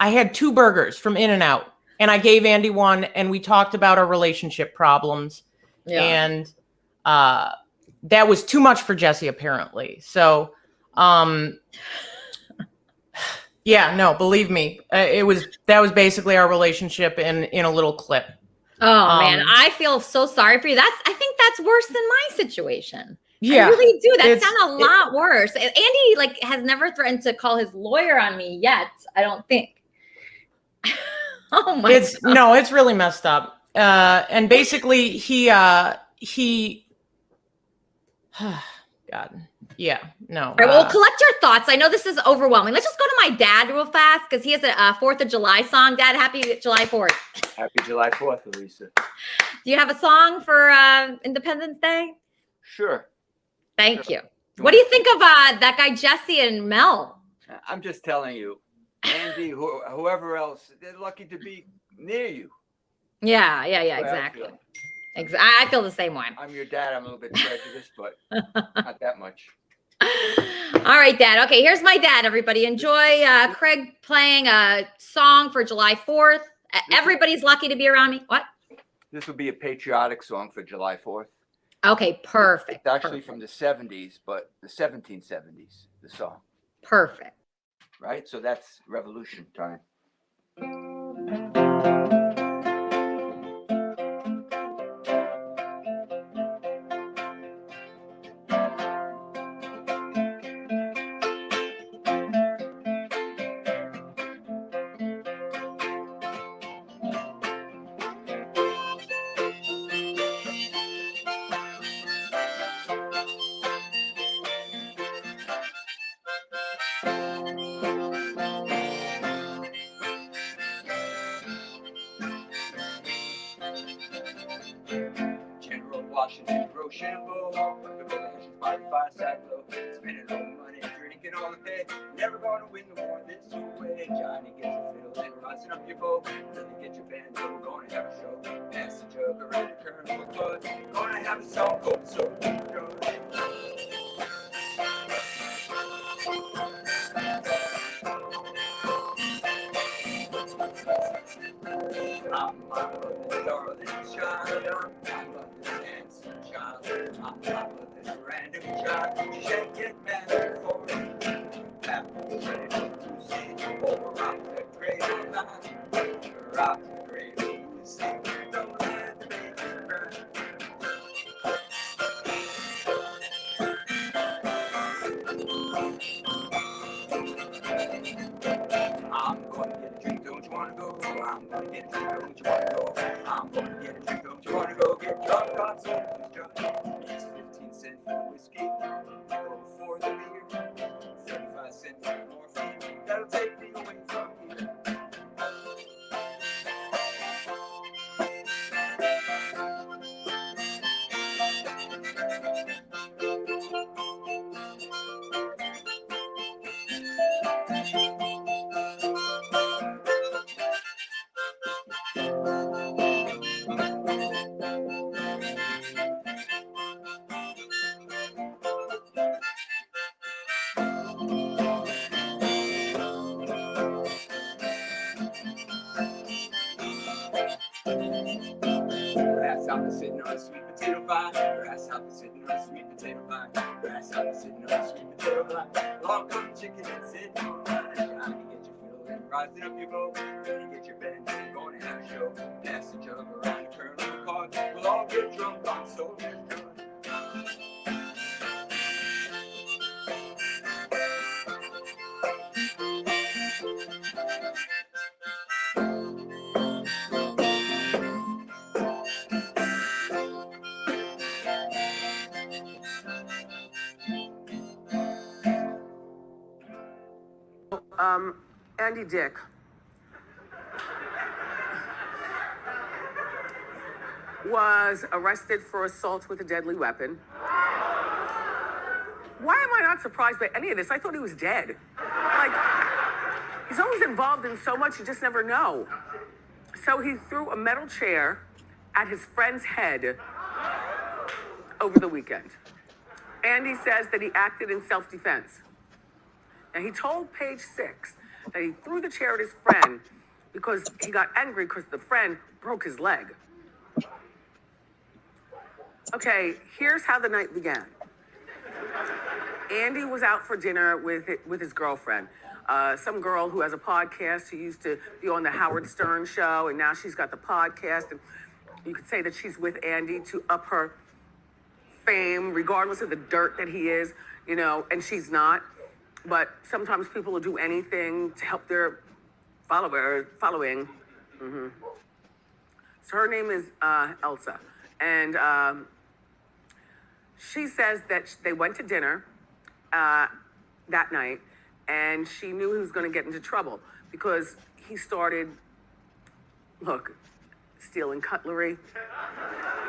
had 2 burgers from In-N-Out, and I gave Andy one, and we talked about our relationship problems. Yeah. And that was too much for Jesse, apparently. So, yeah, no, believe me, that was basically our relationship in a little clip. Oh man, I feel so sorry for you. I think that's worse than my situation. Yeah, I really do. That sounds a lot worse. Andy has never threatened to call his lawyer on me yet. I don't think. Oh my! It's really messed up. And basically, he God. Yeah, no. All right, well, collect your thoughts. I know this is overwhelming. Let's just go to my dad real fast because he has a 4th of July song. Dad, happy July 4th. Happy July 4th, Elisa. Do you have a song for Independence Day? Sure. Thank you. What do you think of that guy Jesse and Mel? I'm just telling you, Andy, whoever else, they're lucky to be near you. Yeah, exactly. I feel the same way. I'm your dad. I'm a little bit prejudiced, but not that much. All right, Dad. Okay, here's my dad, everybody. Enjoy Craig playing a song for July 4th. Everybody's lucky to be around me. What? This would be a patriotic song for July 4th. Okay, perfect. It's actually from the 70s, but the 1770s, the song. Perfect. Right? So that's revolution time. Washington, Rochambeau, but the relations by the fireside glow, spending all the money, drinking all the pay, never gonna win the war this way. Johnny gets your fiddle and rising up your bow, till you get your band, so we're gonna have a show. Pass the jug around the Colonel Bud, gonna have a song called So Deep I'm my mother's darling child, I'm mother's handsome child, I'm my mother's random child. She can't get married for me. Apples ready to see over on the grave line. Rock the grave to see. Don't let the baby cry. I'm gonna get a drink, don't you wanna go? I'm gonna get a drink, don't you wanna go? I'm gonna get a drink, don't you wanna go? Get drunk on something's drunk. It's 15 cents for whiskey, nickel for the beer, 35 cents for morphine. That'll take me away from here. Grasshopper sitting on a sweet potato vine. Grasshopper sitting on a sweet potato vine. Grasshopper sitting on a sweet potato vine. Long come chicken and sitting on mine. Trying to get your fiddle and rising up your bow. Ready to get your band and going to have a show. Pass the jug around the Colonel card. We'll all get drunk on soldier's joy. Andy Dick. Was arrested for assault with a deadly weapon. Why am I not surprised by any of this? I thought he was dead. Like, he's always involved in so much, you just never know. So he threw a metal chair at his friend's head over the weekend. Andy says that he acted in self-defense. And he told Page 6 that he threw the chair at his friend because he got angry because the friend broke his leg. Okay, here's how the night began. Andy was out for dinner with his girlfriend, some girl who has a podcast who used to be on the Howard Stern show, and now she's got the podcast. And you could say that she's with Andy to up her fame, regardless of the dirt that he is, you know, and she's not. But sometimes people will do anything to help their following. Mm-hmm. So her name is Elsa. And she says that they went to dinner that night, and she knew he was going to get into trouble because he started, stealing cutlery.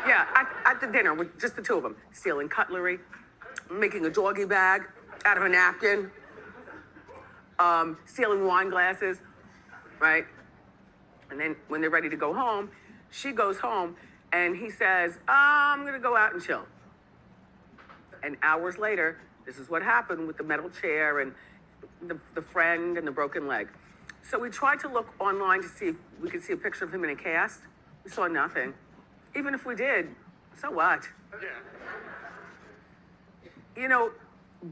Yeah, at the dinner with just the two of them, stealing cutlery, making a doggy bag out of a napkin, stealing wine glasses, right? And then when they're ready to go home, she goes home and he says, I'm gonna go out and chill. And hours later, this is what happened with the metal chair and the friend and the broken leg. So we tried to look online to see if we could see a picture of him in a cast. We saw nothing. Even if we did, so what? You know,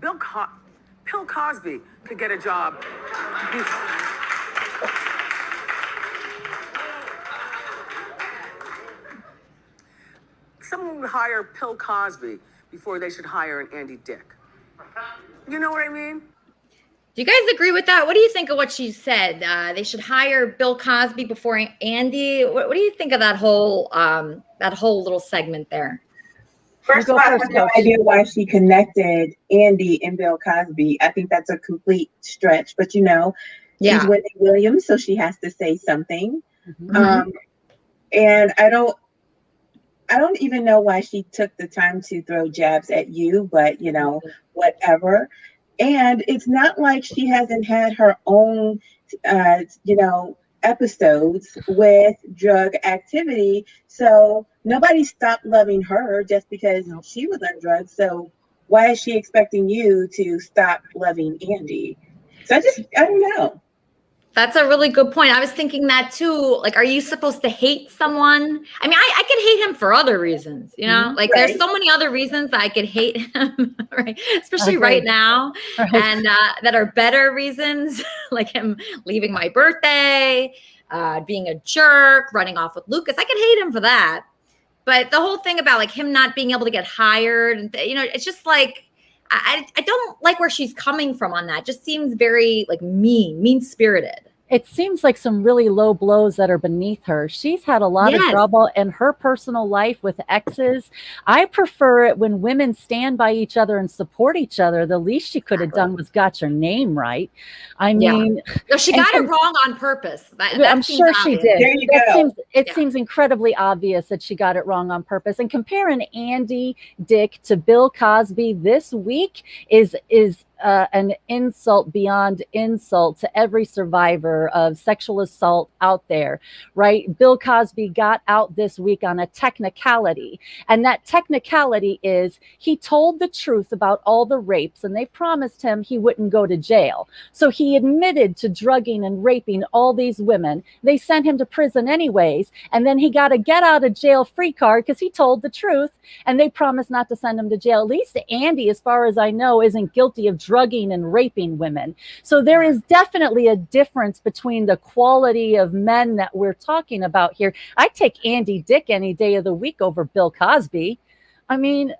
Bill Cosby could get a job. Someone would hire Bill Cosby before they should hire an Andy Dick. You know what I mean? Do you guys agree with that? What do you think of what she said? They should hire Bill Cosby before Andy. What do you think of that whole little segment there? First of all, I have no idea why she connected Andy and Bill Cosby. I think that's a complete stretch, but she's Whitney Williams, so she has to say something. Mm-hmm. And I don't even know why she took the time to throw jabs at you, but whatever. And it's not like she hasn't had her own, episodes with drug activity. So nobody stopped loving her just because she was on drugs. So why is she expecting you to stop loving Andy? So I don't know. That's a really good point. I was thinking that too. Like, are you supposed to hate someone? I mean, I could hate him for other reasons, Like there's so many other reasons that I could hate him, right? Especially right now. Right. And that are better reasons, like him leaving my birthday, being a jerk, running off with Lucas. I could hate him for that. But the whole thing about like him not being able to get hired, and it's just like, I don't like where she's coming from on that. It just seems very like mean-spirited. It seems like some really low blows that are beneath her. She's had a lot of trouble in her personal life with exes. I prefer it when women stand by each other and support each other. The least she could have done was got your name right. I mean, no, she got it wrong on purpose. I'm sure she did. There you go. It seems incredibly obvious that she got it wrong on purpose. And comparing Andy Dick to Bill Cosby this week is an insult beyond insult to every survivor of sexual assault out there, right? Bill Cosby got out this week on a technicality, and that technicality is he told the truth about all the rapes, and they promised him he wouldn't go to jail. So he admitted to drugging and raping all these women. They sent him to prison anyways, and then he got a get out of jail free card because he told the truth, and they promised not to send him to jail. At least Andy, as far as I know, isn't guilty of drugging and raping women. So there is definitely a difference between the quality of men that we're talking about here. I take Andy Dick any day of the week over Bill Cosby. I mean,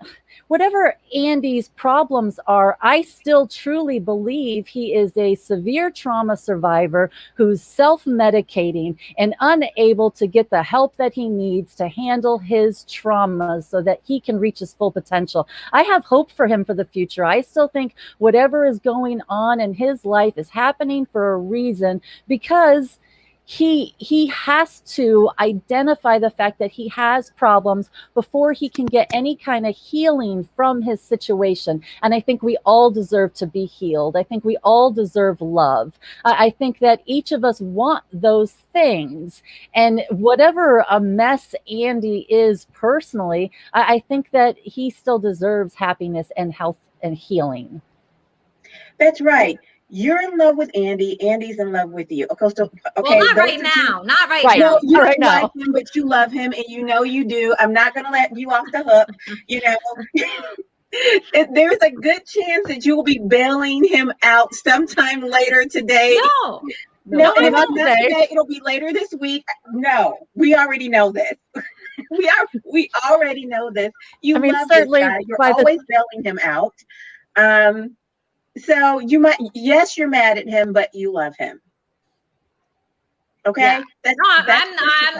whatever Andy's problems are, I still truly believe he is a severe trauma survivor who's self-medicating and unable to get the help that he needs to handle his traumas so that he can reach his full potential. I have hope for him for the future. I still think whatever is going on in his life is happening for a reason, because he has to identify the fact that he has problems before he can get any kind of healing from his situation. And I think we all deserve to be healed. I think we all deserve love. I think that each of us want those things. And whatever a mess Andy is personally, I think that he still deserves happiness and health and healing. That's right. You're in love with Andy. Andy's in love with you. Okay, so well, not right now. Not right now. No, you don't like him, but you love him, and you do. I'm not going to let you off the hook. There's a good chance that you will be bailing him out sometime later today. No, and if not today, it'll be later this week. No, we already know this. We already know this. You love this guy. You're always bailing him out. So you're mad at him, but you love him. Okay? Yeah.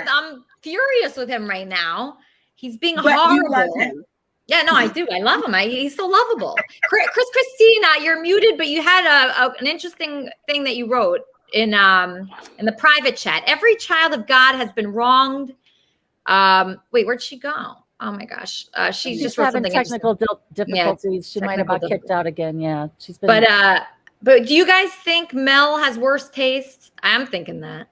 I'm furious with him right now. He's being horrible. You love him. Yeah, no, I do. I love him. He's so lovable. Christina, you're muted, but you had an interesting thing that you wrote in the private chat. Every child of God has been wronged. Wait, where'd she go? Oh my gosh, she's just having technical difficulties. Yeah, she might have got kicked out again. Yeah, she's been. But do you guys think Mel has worse taste? I'm thinking that.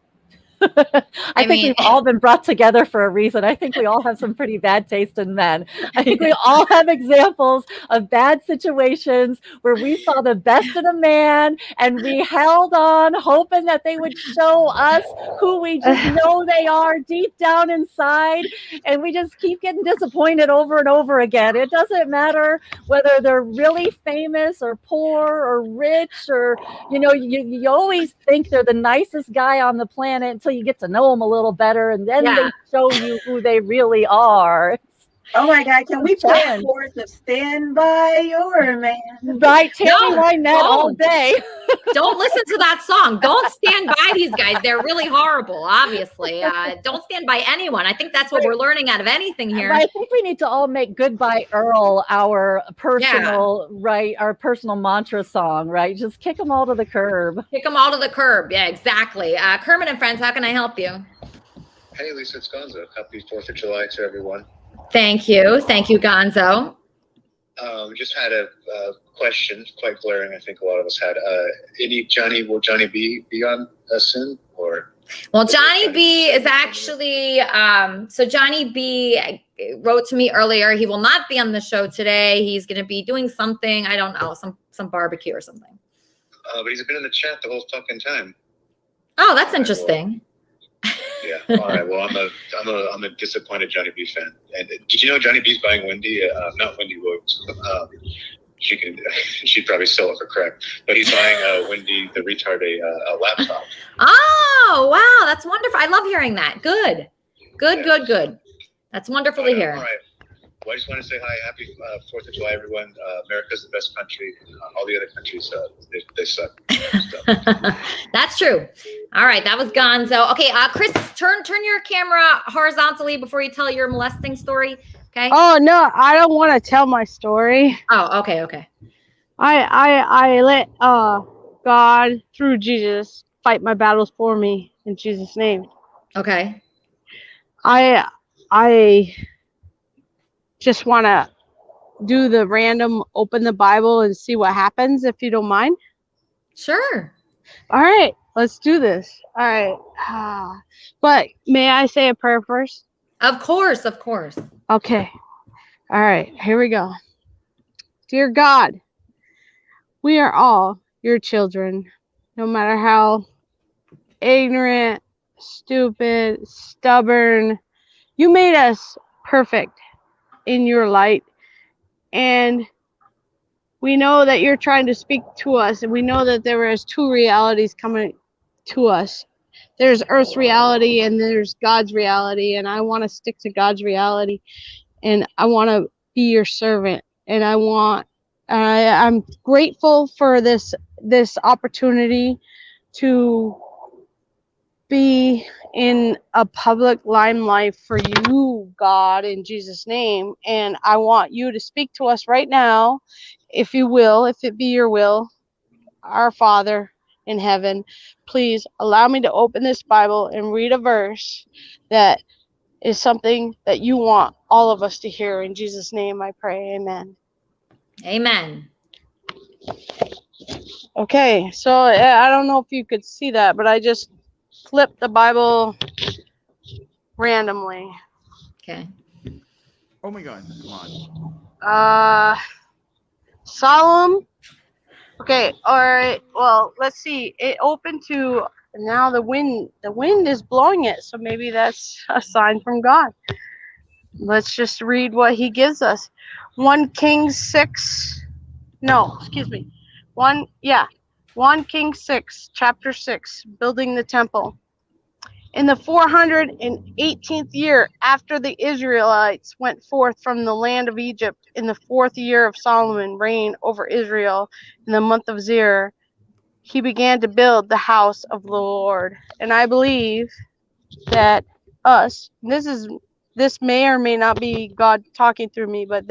I think we've all been brought together for a reason. I think we all have some pretty bad taste in men. I think we all have examples of bad situations where we saw the best in a man and we held on hoping that they would show us who we just know they are deep down inside. And we just keep getting disappointed over and over again. It doesn't matter whether they're really famous or poor or rich or, you always think they're the nicest guy on the planet until you get to know them a little better, and then they show you who they really are. Oh my God! Can we play a chorus of "Stand by Your Man"? Right, Tammy Wynette all day. Don't listen to that song. Don't stand by these guys. They're really horrible. Obviously, don't stand by anyone. I think that's what we're learning out of anything here. I think we need to all make "Goodbye Earl" our personal our personal mantra song. Right, just kick them all to the curb. Kick them all to the curb. Yeah, exactly. Kermit and Friends, how can I help you? Hey, Lisa, it's Gonzo. Happy 4th of July to everyone. Thank you, Gonzo. Just had a question, quite glaring. I think a lot of us had. Will Johnny B be on soon, or? Well, Johnny B is actually. So Johnny B wrote to me earlier. He will not be on the show today. He's going to be doing something. I don't know, some barbecue or something. But he's been in the chat the whole fucking time. Oh, that's interesting. Yeah. All right. Well, I'm a disappointed Johnny B fan. And did you know Johnny B's buying Wendy? Not Wendy Williams. She'd probably sell it for crack. But he's buying Wendy the retard a laptop. Oh wow, that's wonderful. I love hearing that. Good. That's wonderful to hear. All right. Well, I just want to say hi. Happy 4th of July, everyone. America's the best country. All the other countries, they suck. That's true. All right, that was Gonzo. Okay, Chris, turn your camera horizontally before you tell your molesting story. Okay. Oh no, I don't want to tell my story. Oh, okay. I let God through Jesus fight my battles for me in Jesus' name. Okay. I just want to do the random open the Bible and see what happens, if you don't mind. Sure. All right, let's do this. All right. But may I say a prayer first? Of course. Okay. All right, here we go. Dear God, we are all your children, no matter how ignorant, stupid, stubborn. You made us perfect in your light, and we know that you're trying to speak to us, and we know that there is two realities coming to us. There's Earth's reality and there's God's reality, and I want to stick to God's reality, and I want to be your servant, and I'm grateful for this opportunity to be in a public limelight for you, God, in Jesus' name. And I want you to speak to us right now, if you will, if it be your will. Our Father in heaven, please allow me to open this Bible and read a verse that is something that you want all of us to hear. In Jesus' name I pray, amen. Amen. Okay, so I don't know if you could see that, but I just flipped the Bible randomly. Okay. Oh my God, come on. Solemn. Okay, all right. Well, let's see. It opened to now the wind is blowing it, so maybe that's a sign from God. Let's just read what he gives us. 1 Kings 6. No, excuse me. 1 Kings 6, chapter 6, building the temple. In the 418th year after the Israelites went forth from the land of Egypt, in the 4th year of Solomon reign over Israel, in the month of Zir, he began to build the house of the Lord. And I believe that this is this may or may not be God talking through me, but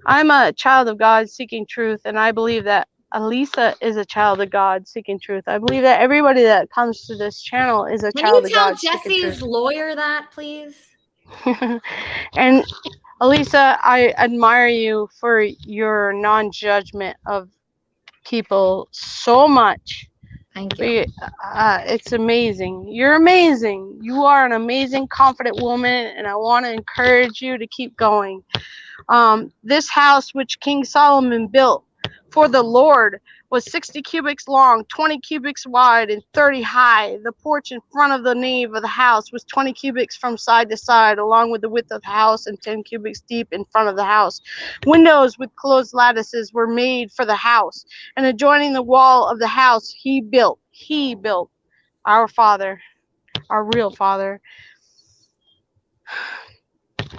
I'm a child of God seeking truth, and I believe that Elisa is a child of God seeking truth. I believe that everybody that comes to this channel is a child of God seeking truth. Can you tell Jesse's lawyer that, please? And Elisa, I admire you for your non-judgment of people so much. Thank you. It's amazing. You're amazing. You are an amazing, confident woman, and I want to encourage you to keep going. This house which King Solomon built for the Lord was 60 cubits long, 20 cubits wide, and 30 high. The porch in front of the nave of the house was 20 cubits from side to side, along with the width of the house, and 10 cubits deep in front of the house. Windows with closed lattices were made for the house, and adjoining the wall of the house he built our Father, our real Father.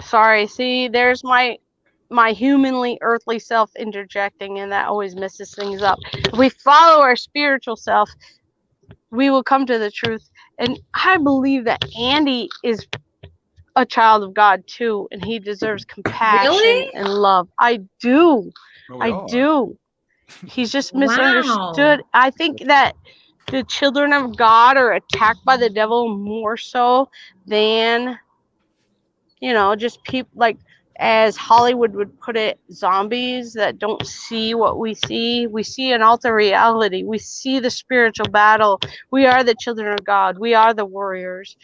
Sorry, see, there's my humanly earthly self interjecting, and that always messes things up. If we follow our spiritual self, we will come to the truth. And I believe that Andy is a child of God too, and he deserves compassion and love. I do. He's just misunderstood. I think that the children of God are attacked by the devil more so than, just people, like, as Hollywood would put it, zombies that don't see what we see. We see an alter reality. We see the spiritual battle. We are the children of God. We are the warriors.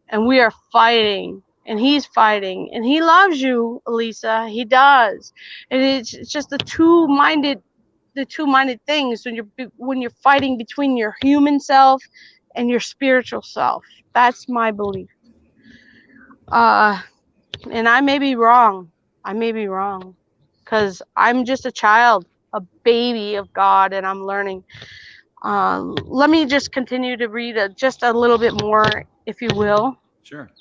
And we are fighting. And he's fighting. And he loves you, Elisa. He does. And it's just the two-minded things when you're fighting between your human self and your spiritual self. That's my belief. And I may be wrong. Because I'm just a child, a baby of God, and I'm learning. Let me just continue to read just a little bit more, if you will. Sure.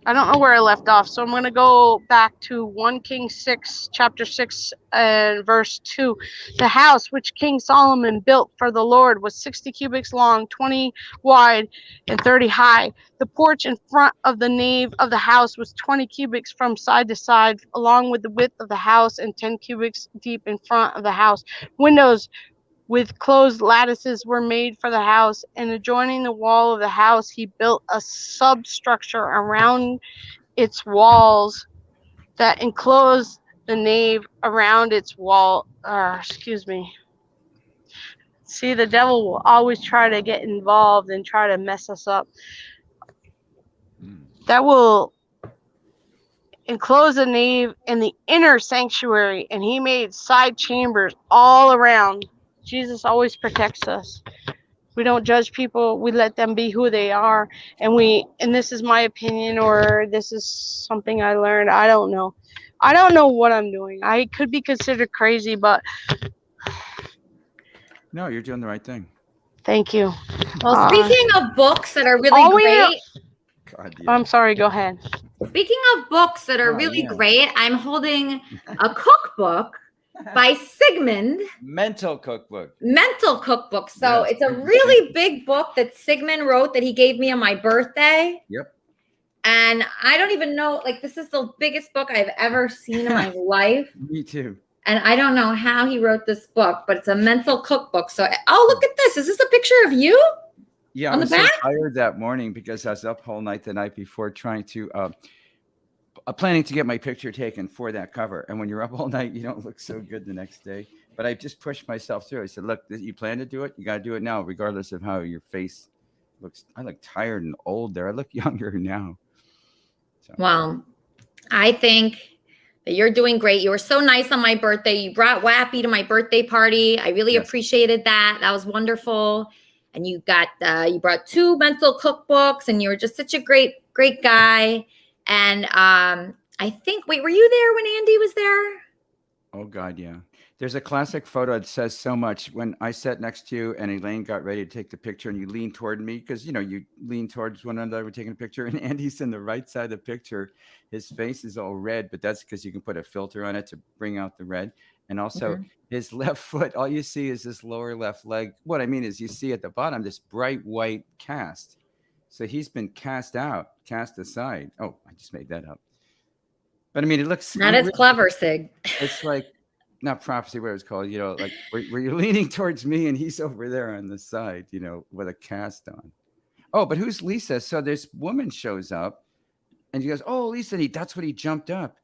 I don't know where I left off, so I'm going to go back to 1 Kings 6, chapter 6, and verse 2. The house which King Solomon built for the Lord was 60 cubits long, 20 wide, and 30 high. The porch in front of the nave of the house was 20 cubits from side to side, along with the width of the house, and 10 cubits deep in front of the house. Windows with closed lattices were made for the house, and adjoining the wall of the house he built a substructure around its walls that enclosed the nave around its wall. See, the devil will always try to get involved and try to mess us up. That will enclose the nave in the inner sanctuary, and he made side chambers all around. Jesus always protects us. We don't judge people. We let them be who they are. And this is my opinion, or this is something I learned. I don't know. I don't know what I'm doing. I could be considered crazy, but No, you're doing the right thing. Thank you. Well, speaking of books that are really great. God, yeah. I'm sorry, go ahead. Speaking of books that are really great, I'm holding a cookbook by Sigmund. Mental cookbook. So it's a really big book that Sigmund wrote that he gave me on my birthday. Yep. And I don't even know, this is the biggest book I've ever seen in my life. Me too. And I don't know how he wrote this book, but it's a mental cookbook. So, look at this. Is this a picture of you? Yeah, I was so tired that morning because I was up all night the night before trying to planning to get my picture taken for that cover. And when you're up all night, you don't look so good the next day. But I just pushed myself through. I said, look, you plan to do it? You got to do it now, regardless of how your face looks. I look tired and old there. I look younger now. So. Well, I think that you're doing great. You were so nice on my birthday. You brought Wappy to my birthday party. I really appreciated that. That was wonderful. And you brought 2 mental cookbooks, and you were just such a great guy. And I think, were you there when Andy was there? Oh, God, yeah. There's a classic photo that says so much. When I sat next to you and Elaine got ready to take the picture, and you leaned toward me because, you lean towards one another, we're taking a picture, and Andy's in the right side of the picture. His face is all red, but that's because you can put a filter on it to bring out the red. And also his left foot, all you see is this lower left leg. What I mean is you see at the bottom this bright white cast. So he's been cast aside. Oh, I just made that up. But I mean, it looks That is clever, Sig. It's like not prophecy, what it was called, like where you're leaning towards me and he's over there on the side, with a cast on. Oh, but who's Lisa? So this woman shows up and she goes, "Oh, Lisa," that's what he jumped up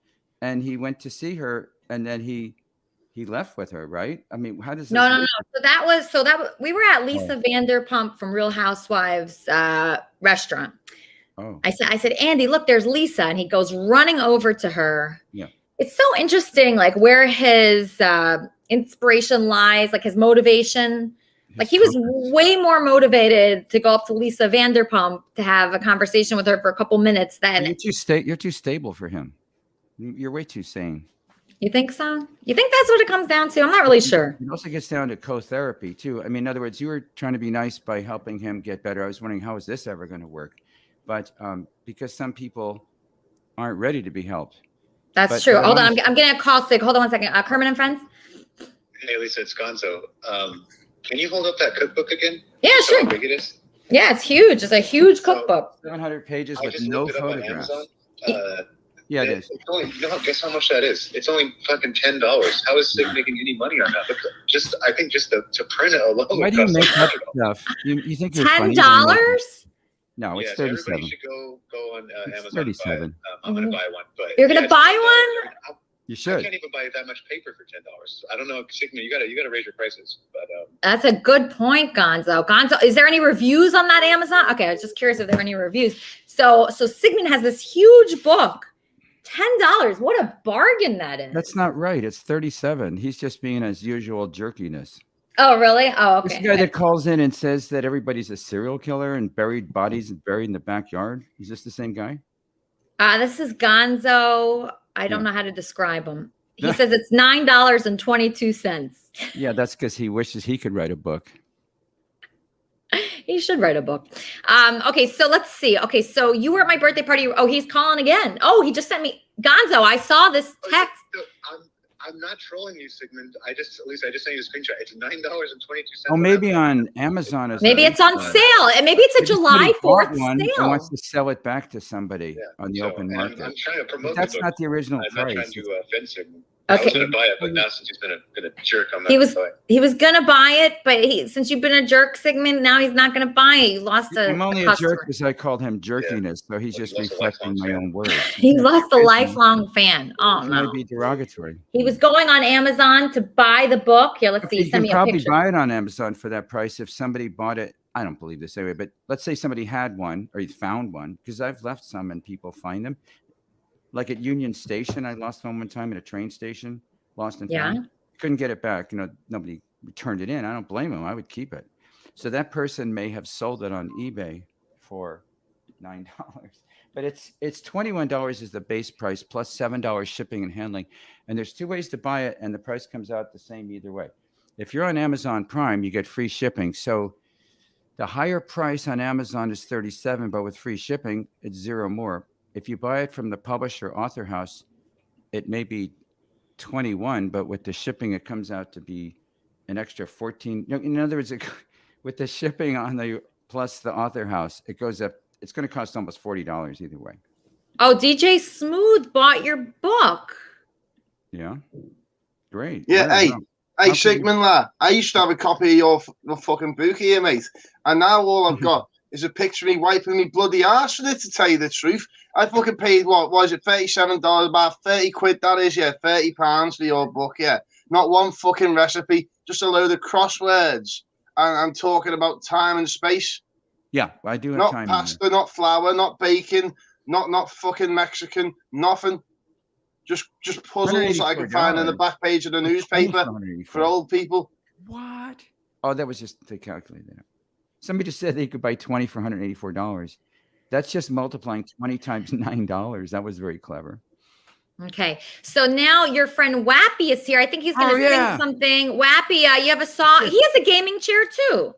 and he went to see her and then he left with her, right? I mean, how does this No. work? So that was we were at Lisa Vanderpump from Real Housewives restaurant. Oh. I said, "Andy, look, there's Lisa," and he goes running over to her. Yeah. It's so interesting, like where his inspiration lies, like his motivation. Like he was way more motivated to go up to Lisa Vanderpump to have a conversation with her for a couple minutes than You're too stable for him. You're way too sane. You think so? You think that's what it comes down to? I'm not really sure. It also gets down to co-therapy too. I mean, in other words, you were trying to be nice by helping him get better. I was wondering, how is this ever going to work? But because some people aren't ready to be helped. That's true. Hold on. I'm getting a call, Sig. Hold on one second. Kermit and Friends? Hey, Lisa, it's Gonzo. Can you hold up that cookbook again? Yeah, sure. How big it is? Yeah, it's huge. It's a huge cookbook. 700 pages I with just no looked it up on photographs. Amazon. Yeah, it is. It's only, guess how much that is? It's only fucking $10. How is Sig making any money on that? I think just to print it alone. Why do you make up stuff? You think you're funny? $10? No, it's Yes, 37. everybody should go on Amazon. 37. And buy it. I'm going to buy one. But You're going to buy one? You should. I can't even buy that much paper for $10. I don't know, Sigmund. You gotta raise your prices. But That's a good point, Gonzo. Is there any reviews on that Amazon? Okay, I was just curious if there are any reviews. So Sigmund has this huge book. $10. What a bargain that is. That's not right. It's 37. He's just being his usual jerkiness. Oh, really? Oh, okay. This guy that calls in and says that everybody's a serial killer and bodies buried in the backyard. Is this the same guy? This is Gonzo. I don't know how to describe him. He says it's $9.22. Yeah, that's because he wishes he could write a book. He should write a book. Okay, so let's see. Okay, so you were at my birthday party. Oh, he's calling again. Oh, he just sent me Gonzo. I saw this text. I'm not trolling you, Sigmund. I just sent you the screenshot. It's $9.22. Oh, maybe on Amazon. Maybe it's on sale, and maybe it's a July 4th one sale. and wants to sell it back to somebody on the open market. I'm trying to promote. But that's the book. not the original I'm price. not trying to offend Sigmund. Okay. I was going to buy it, but now since he's been a jerk, I'm not He going was to buy it. he was gonna buy it, but since you've been a jerk, Sigmund, now he's not gonna buy it. You lost I'm only a customer. jerk because I called him jerkiness, so he's just reflecting my own words. He lost a lifelong fan. Oh It's going to no. be derogatory. He was going on Amazon to buy the book. Here, let's see. You Send can me a probably picture. buy it on Amazon for that price if somebody bought it. I don't believe this anyway, but let's say somebody had one or he found one, because I've left some and people find them. Like at Union Station, I lost one time at a train station, lost in Yeah. town. Couldn't get it back. Nobody returned it in. I don't blame them. I would keep it. So that person may have sold it on eBay for $9. But it's $21 is the base price plus $7 shipping and handling. And there's two ways to buy it, and the price comes out the same either way. If you're on Amazon Prime, you get free shipping. So the higher price on Amazon is $37, but with free shipping, it's $0 more. If you buy it from the publisher author house, it may be $21, but with the shipping, it comes out to be an extra $14. In other words, with the shipping on the plus the author house, it goes up. It's going to cost almost $40 either way. Oh, DJ Smooth bought your book. Yeah, great. Yeah, hey, Sigmund, lad, I used to have a copy of your fucking book here, mate, and now all I've got is a picture of me wiping me bloody arse with it, to tell you the truth. I fucking paid, what was it, $37, about 30 quid, that is, yeah, £30 for your book, yeah. Not one fucking recipe, just a load of crosswords. And I'm talking about time and space. Yeah, I do have not time. Not pasta, not flour, not bacon, not fucking Mexican, nothing. Just puzzles that I can find in the back page of the newspaper for old people. What? Oh, that was just to calculate that. Somebody just said they could buy 20 for $184. That's just multiplying 20 times $9. That was very clever. Okay, so now your friend Wappy is here. I think he's going to sing something. Wappy, you have a song. He has a gaming chair too.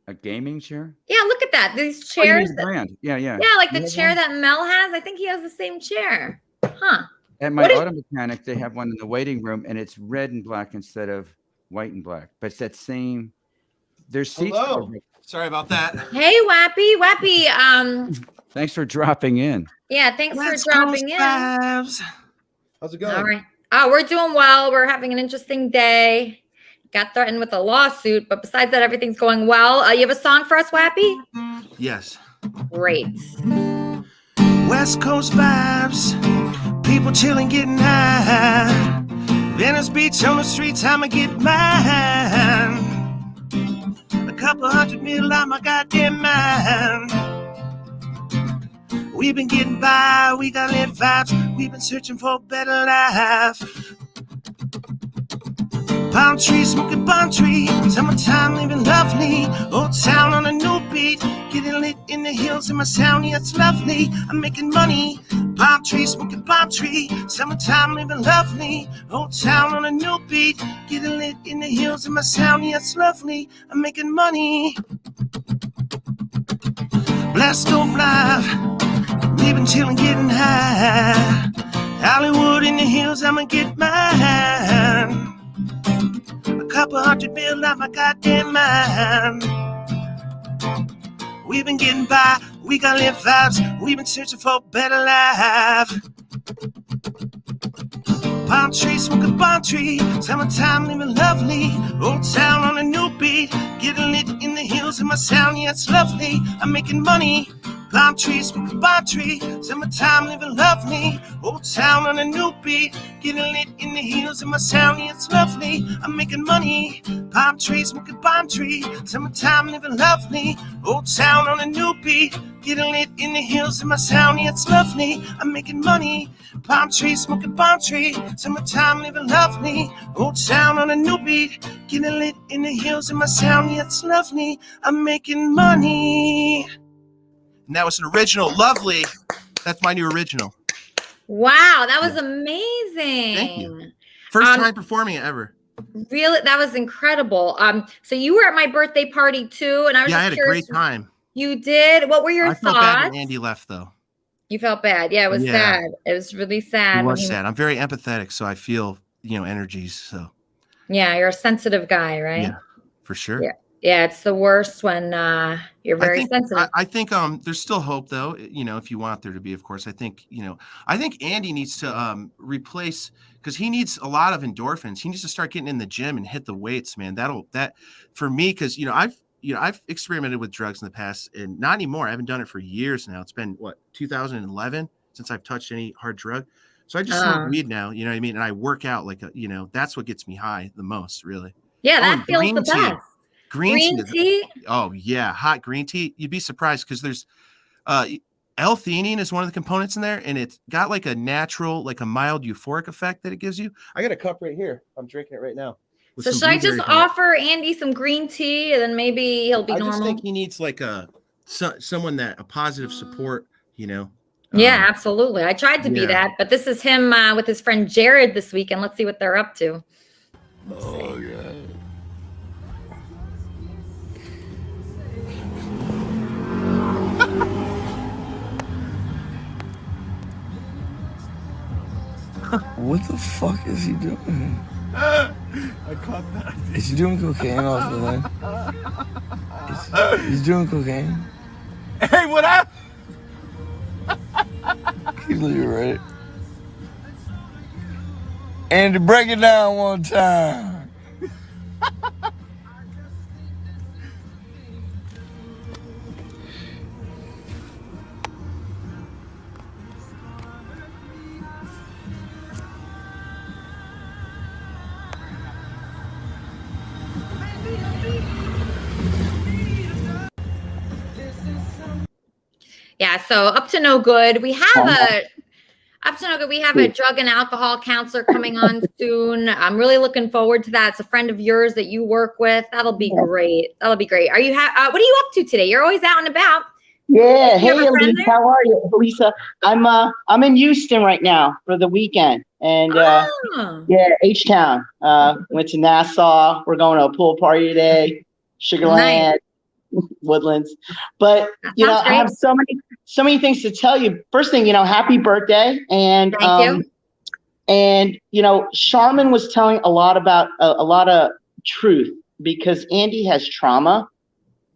A gaming chair? Yeah, look at that. These Oh, you mean chairs. the brand. Yeah. Yeah, like the chair that Mel has. I think he has the same chair. Huh. At my auto mechanic, they have one in the waiting room, and it's red and black instead of white and black. But it's that same. There's seats. Sorry about that. Hey, Wappy. Thanks for dropping in. Yeah, thanks for dropping in. How's it going? All right. Oh, we're doing well. We're having an interesting day. Got threatened with a lawsuit, but besides that, everything's going well. You have a song for us, Wappy? Yes. Great. West Coast vibes, people chilling, getting high. Venice Beach on the streets, I'ma get mine. A couple $100 million on my goddamn mind. We've been getting by, we got lit vibes. We've been searching for a better life. Palm trees, smoking palm tree. Summertime, living lovely. Old town on a new beat. Getting lit in the hills in my sound, yeah, it's lovely. I'm making money. Palm trees, smoking palm tree. Summertime, living lovely. Old town on a new beat. Getting lit in the hills in my sound, yeah, it's lovely. I'm making money. Blast don't live. Living, chilling, getting high. Hollywood in the hills, I'ma get mine. A couple $100 million on my goddamn mind. We've been getting by, we got lit vibes. We've been searching for a better life. Palm trees, smoking palm tree. Summertime, living lovely. Old town on a new beat. Getting lit in the hills in my sound, yeah, it's lovely. I'm making money. Palm trees, smoking palm tree. Summertime, living lovely. Old town on a new beat. Getting lit in the hills in my sound, yeah, it's lovely. I'm making money. Palm trees, smoking palm tree. Summertime, living lovely. Old town on a new beat. Getting lit in the hills in my sound, yeah, it's lovely. I'm making money. Palm trees, smoking palm tree. Summertime, living lovely. Old town on a new beat. Getting lit in the hills in my sound, yeah, it's lovely. I'm making money. And that was an original. Lovely. That's my new original. Wow, that was amazing. Thank you. First time performing it ever. Really, that was incredible. So you were at my birthday party too, and I was I just had curious, a great time. You did? What were your I thoughts? felt bad when Andy left, though. You felt bad. Yeah, it was sad. It was really sad. It was sad. I'm very empathetic, so I feel, energies. So. Yeah, you're a sensitive guy, right? Yeah, for sure. Yeah, it's the worst when you're very sensitive. I think there's still hope, though. If you want there to be, of course. I think Andy needs to replace, because he needs a lot of endorphins. He needs to start getting in the gym and hit the weights, man. That for me, because I've experimented with drugs in the past, and not anymore. I haven't done it for years now. It's been 2011 since I've touched any hard drug. So I just smoke weed now. You know what I mean? And I work out like that's what gets me high the most, really. Yeah, that feels the best. Green tea? Oh, yeah. Hot green tea. You'd be surprised because there's L-theanine is one of the components in there, and it's got like a natural, like a mild euphoric effect that it gives you. I got a cup right here. I'm drinking it right now. So should I just offer Andy some green tea, and then maybe he'll be normal? I just think he needs like a positive support, Yeah, absolutely. I tried to be that, but this is him with his friend Jared this weekend. Let's see what they're up to. Oh, yeah. What the fuck is he doing? I caught that. Is he doing cocaine off of that? He's doing cocaine? Hey, what up? He's literally right. And to break it down one time. Yeah, so up to no good. We have a drug and alcohol counselor coming on soon. I'm really looking forward to that. It's a friend of yours that you work with. That'll be great. Are you what are you up to today? You're always out and about. Yeah. Hey, Elise, how are you, Lisa? I'm in Houston right now for the weekend, and H-Town. Went to Nassau. We're going to a pool party today. Sugarland. Nice. Woodlands, but I have so many things to tell you. First thing, happy birthday, and thank you. And Charmin was telling a lot about a lot of truth, because Andy has trauma,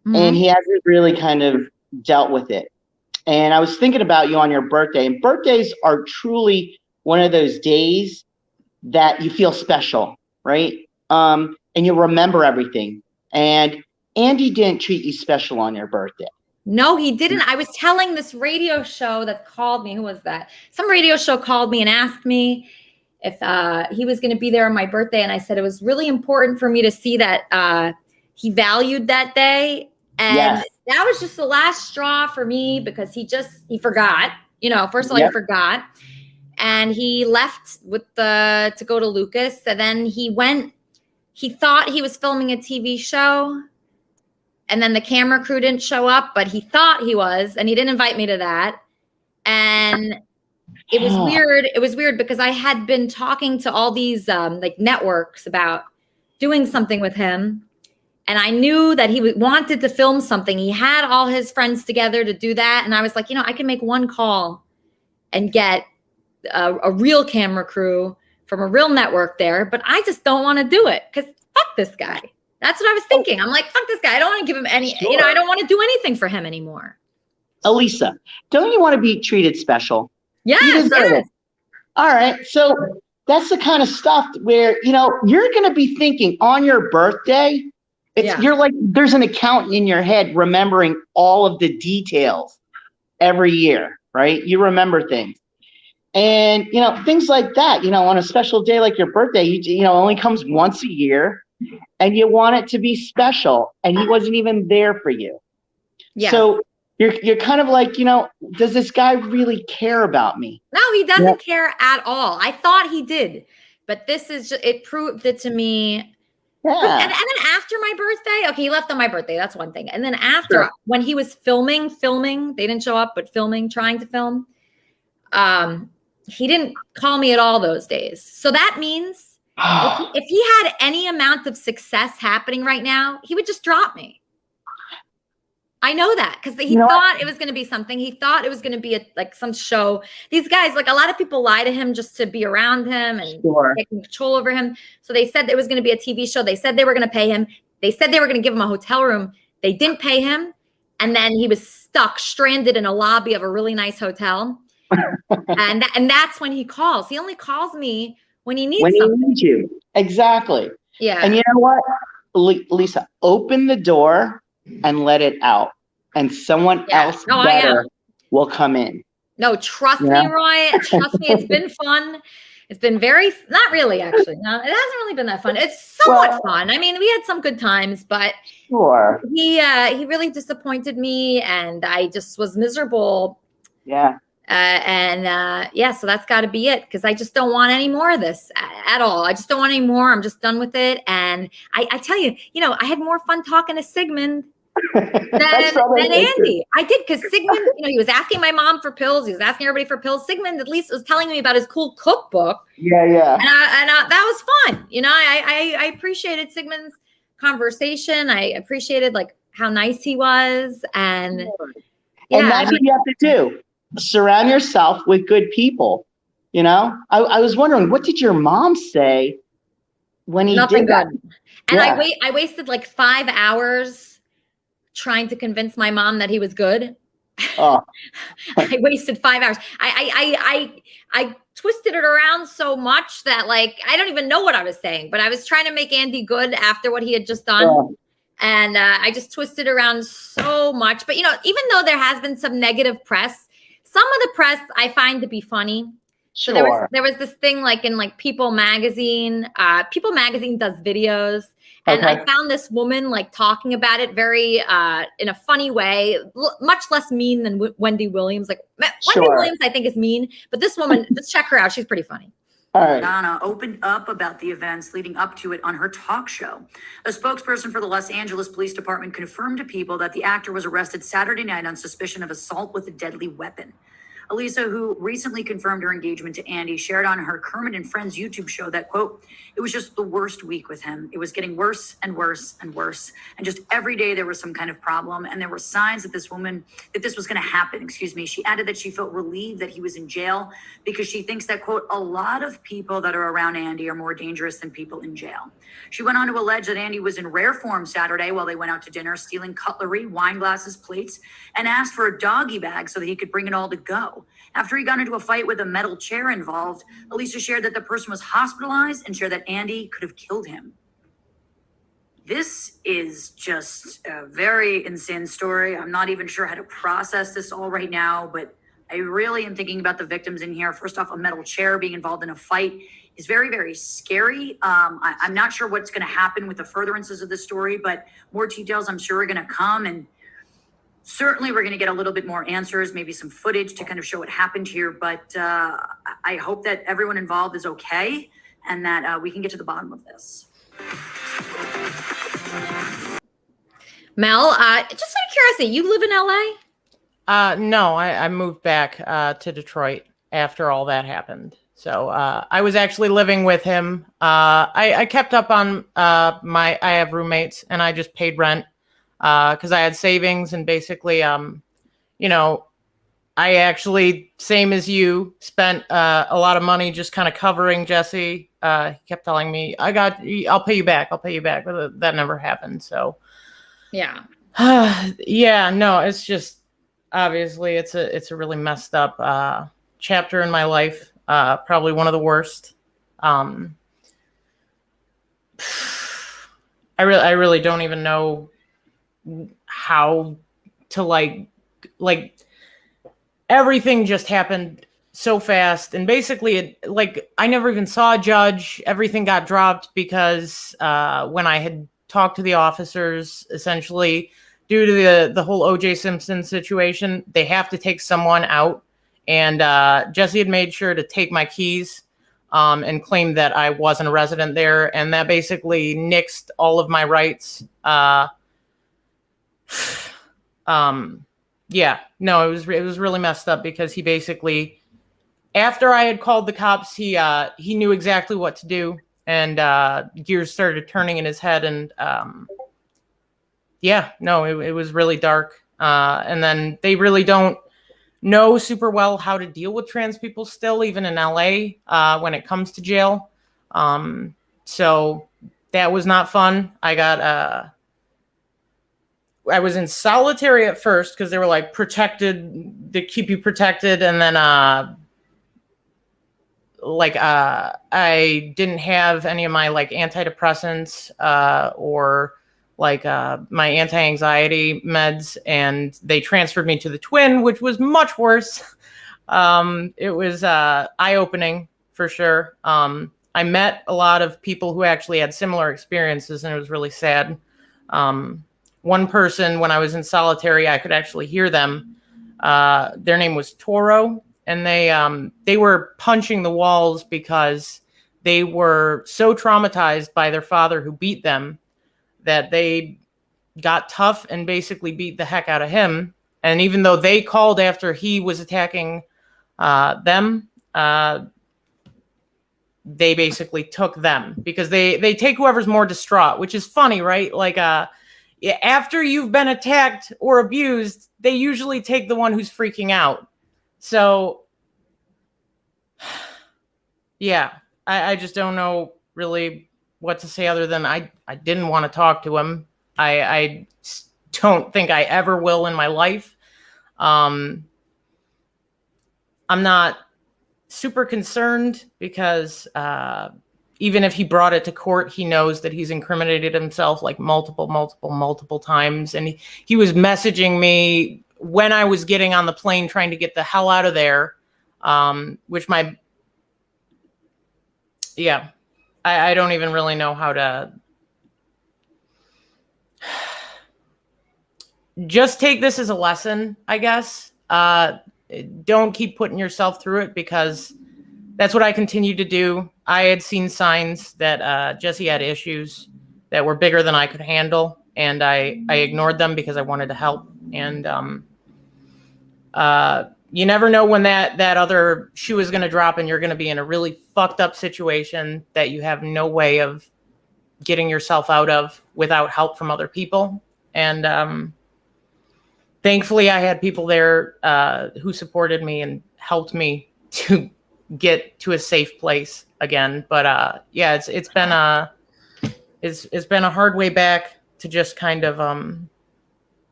and he hasn't really kind of dealt with it. And I was thinking about you on your birthday, and birthdays are truly one of those days that you feel special, right? And you remember everything. And Andy didn't treat you special on your birthday. No, he didn't. I was telling this radio show that called me. Who was that? Some radio show called me and asked me if he was going to be there on my birthday. And I said it was really important for me to see that he valued that day. And that was just the last straw for me because he forgot. First of all, he forgot. And he left to go to Lucas. And then he thought he was filming a TV show. And then the camera crew didn't show up, but he thought he was, and he didn't invite me to that. And it was weird. It was weird because I had been talking to all these networks about doing something with him. And I knew that he wanted to film something. He had all his friends together to do that. And I was like, I can make one call and get a real camera crew from a real network there. But I just don't want to do it because fuck this guy. That's what I was thinking. I'm like, fuck this guy. I don't want to give him any, I don't want to do anything for him anymore. Elisa, don't you want to be treated special? Yes. All right. So that's the kind of stuff where, you're going to be thinking on your birthday, you're like, there's an accountant in your head remembering all of the details every year, right? You remember things. And, things like that, on a special day like your birthday, only comes once a year. And you want it to be special, and he wasn't even there for you. Yeah. So you're kind of like, does this guy really care about me? No, he doesn't care at all. I thought he did, but it proved it to me. Yeah. And then after my birthday, okay, he left on my birthday. That's one thing. And then after, when he was filming, they didn't show up, but trying to film, he didn't call me at all those days. So that means if he had any amount of success happening right now, he would just drop me. I know that because he thought it was going to be something. He thought it was going to be some show. These guys, a lot of people lie to him just to be around him and take control over him. So they said it was going to be a TV show. They said they were going to pay him. They said they were going to give him a hotel room. They didn't pay him. And then he was stranded in a lobby of a really nice hotel. and that's when he calls. He only calls me when he needs something. He needs you. Exactly. Yeah. And you know what, Lisa, open the door and let it out. And someone else better will come in. No, trust me, Roy. Trust me. It's been fun. It's been not really, actually. No, it hasn't really been that fun. It's somewhat fun. I mean, we had some good times, but he really disappointed me and I just was miserable. Yeah. So that's got to be it because I just don't want any more of this at all. I just don't want any more. I'm just done with it. And I tell you, I had more fun talking to Sigmund than Andy. I did because Sigmund, he was asking my mom for pills. He was asking everybody for pills. Sigmund at least was telling me about his cool cookbook. Yeah. And that was fun. I appreciated Sigmund's conversation. I appreciated how nice he was. And that's what you have to do. Surround yourself with good people. I was wondering, what did your mom say when he did that? And I wasted 5 hours trying to convince my mom that he was good. Oh. I wasted 5 hours. I twisted it around so much that I don't even know what I was saying, but I was trying to make Andy good after what he had just done. Oh. And I just twisted around so much. But, even though there has been some negative press, some of the press I find to be funny. So there was this thing in People Magazine. People Magazine does videos. And I found this woman talking about it very in a funny way, much less mean than Wendy Williams. Wendy Williams I think is mean, but this woman, just check her out. She's pretty funny. All right. Donna opened up about the events leading up to it on her talk show. A spokesperson for the Los Angeles Police Department confirmed to People that the actor was arrested Saturday night on suspicion of assault with a deadly weapon. Elisa, who recently confirmed her engagement to Andy, shared on her Kermit and Friends YouTube show that, quote, it was just the worst week with him. It was getting worse and worse and worse. And just every day there was some kind of problem. And there were signs that this was going to happen. Excuse me. She added that she felt relieved that he was in jail because she thinks that, quote, a lot of people that are around Andy are more dangerous than people in jail. She went on to allege that Andy was in rare form Saturday while they went out to dinner, stealing cutlery, wine glasses, plates, and asked for a doggy bag so that he could bring it all to go. After he got into a fight with a metal chair involved, Elisa shared that the person was hospitalized and shared that Andy could have killed him. This is just a very insane story. I'm not even sure how to process this all right now, but I really am thinking about the victims in here. First off, a metal chair being involved in a fight is very, very scary. I'm not sure what's going to happen with the furtherances of the story, but more details I'm sure are going to come, and certainly we're going to get a little bit more answers, maybe some footage to kind of show what happened here. But I hope that everyone involved is okay and that we can get to the bottom of this. Mel, just out of curiosity, you live in LA? No, I moved back to Detroit after all that happened. So I was actually living with him. I kept up on I have roommates, and I just paid rent because I had savings, and basically, I actually, same as you, spent a lot of money just kind of covering Jesse. He kept telling me, I'll pay you back. But that never happened. So yeah. Yeah, no, it's just, obviously it's a really messed up chapter in my life. Probably one of the worst. I really don't even know how to like everything just happened so fast, and basically I never even saw a judge. Everything got dropped because when I had talked to the officers, essentially due to the whole O.J. Simpson situation, they have to take someone out, and Jesse had made sure to take my keys and claimed that I wasn't a resident there, and that basically nixed all of my rights. Yeah, no, it was really messed up because he basically, after I had called the cops, he knew exactly what to do, and gears started turning in his head, and yeah, no, it was really dark. And then they really don't know super well how to deal with trans people still, even in LA, when it comes to jail. So that was not fun. I was in solitary at first because they were like protected, to keep you protected. And then I didn't have any of my like antidepressants or like my anti-anxiety meds, and they transferred me to the Twin, which was much worse. It was eye-opening for sure. I met a lot of people who actually had similar experiences, and it was really sad. One person, when I was in solitary, I could actually hear them. Their name was Toro, and they were punching the walls because they were so traumatized by their father who beat them that they got tough and basically beat the heck out of him. And even though they called after he was attacking them, they basically took them because they take whoever's more distraught, which is funny, right? Like, after you've been attacked or abused, they usually take the one who's freaking out. So, yeah, I just don't know really what to say other than I didn't want to talk to him. I don't think I ever will in my life. I'm not super concerned because even if he brought it to court, he knows that he's incriminated himself like multiple times. And he was messaging me when I was getting on the plane trying to get the hell out of there, which I don't even really know how to just take this as a lesson, I guess. Don't keep putting yourself through it because that's what I continue to do. I had seen signs that Jesse had issues that were bigger than I could handle, and I ignored them because I wanted to help. And you never know when that other shoe is going to drop and you're going to be in a really fucked up situation that you have no way of getting yourself out of without help from other people. And thankfully I had people there who supported me and helped me to get to a safe place again. But yeah, it's been a hard way back to just kind of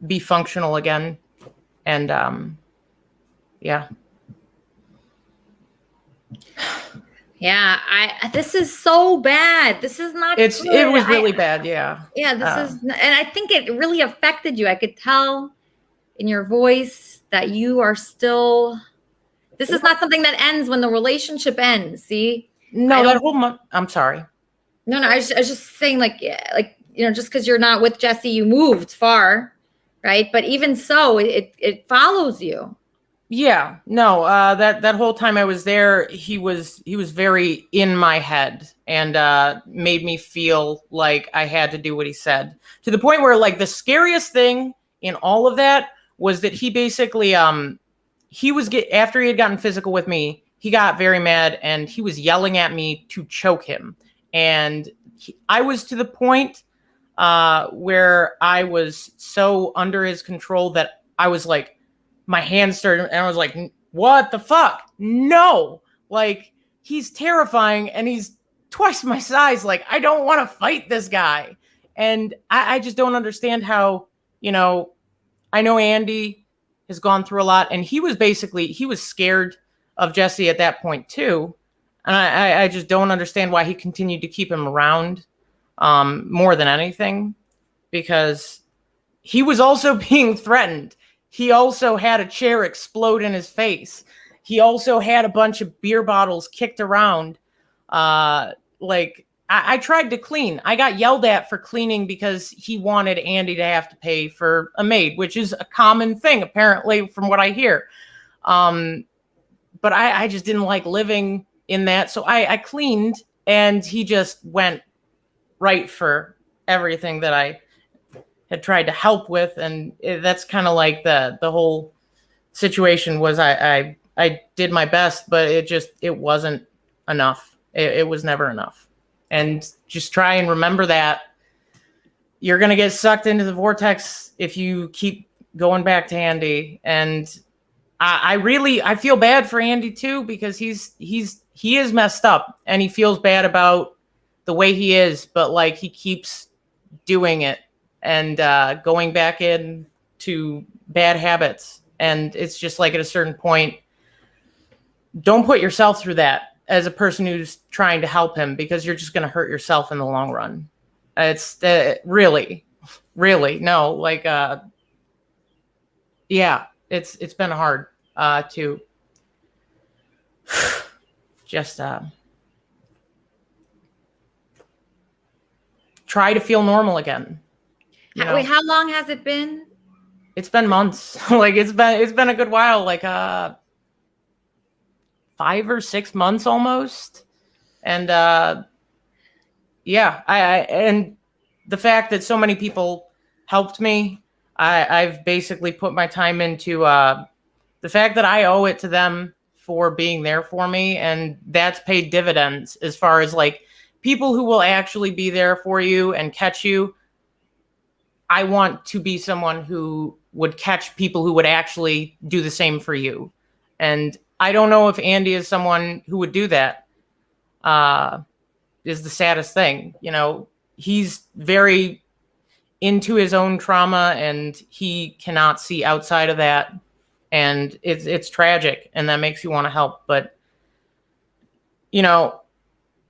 be functional again. And yeah. Yeah, this is so bad. This is not It good. was really bad, yeah. Yeah, this is, and I think it really affected you. I could tell in your voice that you are still, this is not something that ends when the relationship ends, see? No, that whole month, I'm sorry. No, I was just saying, like, just because you're not with Jesse, you moved far, right? But even so, it follows you. Yeah, no, that whole time I was there, he was very in my head and made me feel like I had to do what he said, to the point where, like, the scariest thing in all of that was that he basically after he had gotten physical with me, he got very mad and he was yelling at me to choke him. And I was to the point where I was so under his control that I was like, my hands started, and I was like, what the fuck? No, like, he's terrifying and he's twice my size. Like, I don't want to fight this guy. And I just don't understand how, I know Andy has gone through a lot, and he was scared of Jesse at that point too. And I just don't understand why he continued to keep him around more than anything, because he was also being threatened. He also had a chair explode in his face. He also had a bunch of beer bottles kicked around. I tried to clean. I got yelled at for cleaning because he wanted Andy to have to pay for a maid, which is a common thing, apparently, from what I hear. But I just didn't like living in that. So I cleaned, and he just went right for everything that I had tried to help with. And that's kind of like the whole situation was I did my best, but it wasn't enough. It was never enough. And just try and remember that you're going to get sucked into the vortex if you keep going back to Andy. And I feel bad for Andy too, because he is messed up and he feels bad about the way he is, but like he keeps doing it and going back into bad habits. And it's just like, at a certain point, don't put yourself through that as a person who's trying to help him, because you're just going to hurt yourself in the long run. It's really, no, like, yeah, it's been hard to just try to feel normal again. Wait, how long has it been? It's been months. Like, it's been a good while, like 5 or 6 months almost. And yeah, and the fact that so many people helped me, I've basically put my time into the fact that I owe it to them for being there for me, and that's paid dividends as far as like people who will actually be there for you and catch you. I want to be someone who would catch people who would actually do the same for you. And I don't know if Andy is someone who would do that. Is the saddest thing. He's very into his own trauma and he cannot see outside of that. And it's tragic, and that makes you want to help. But,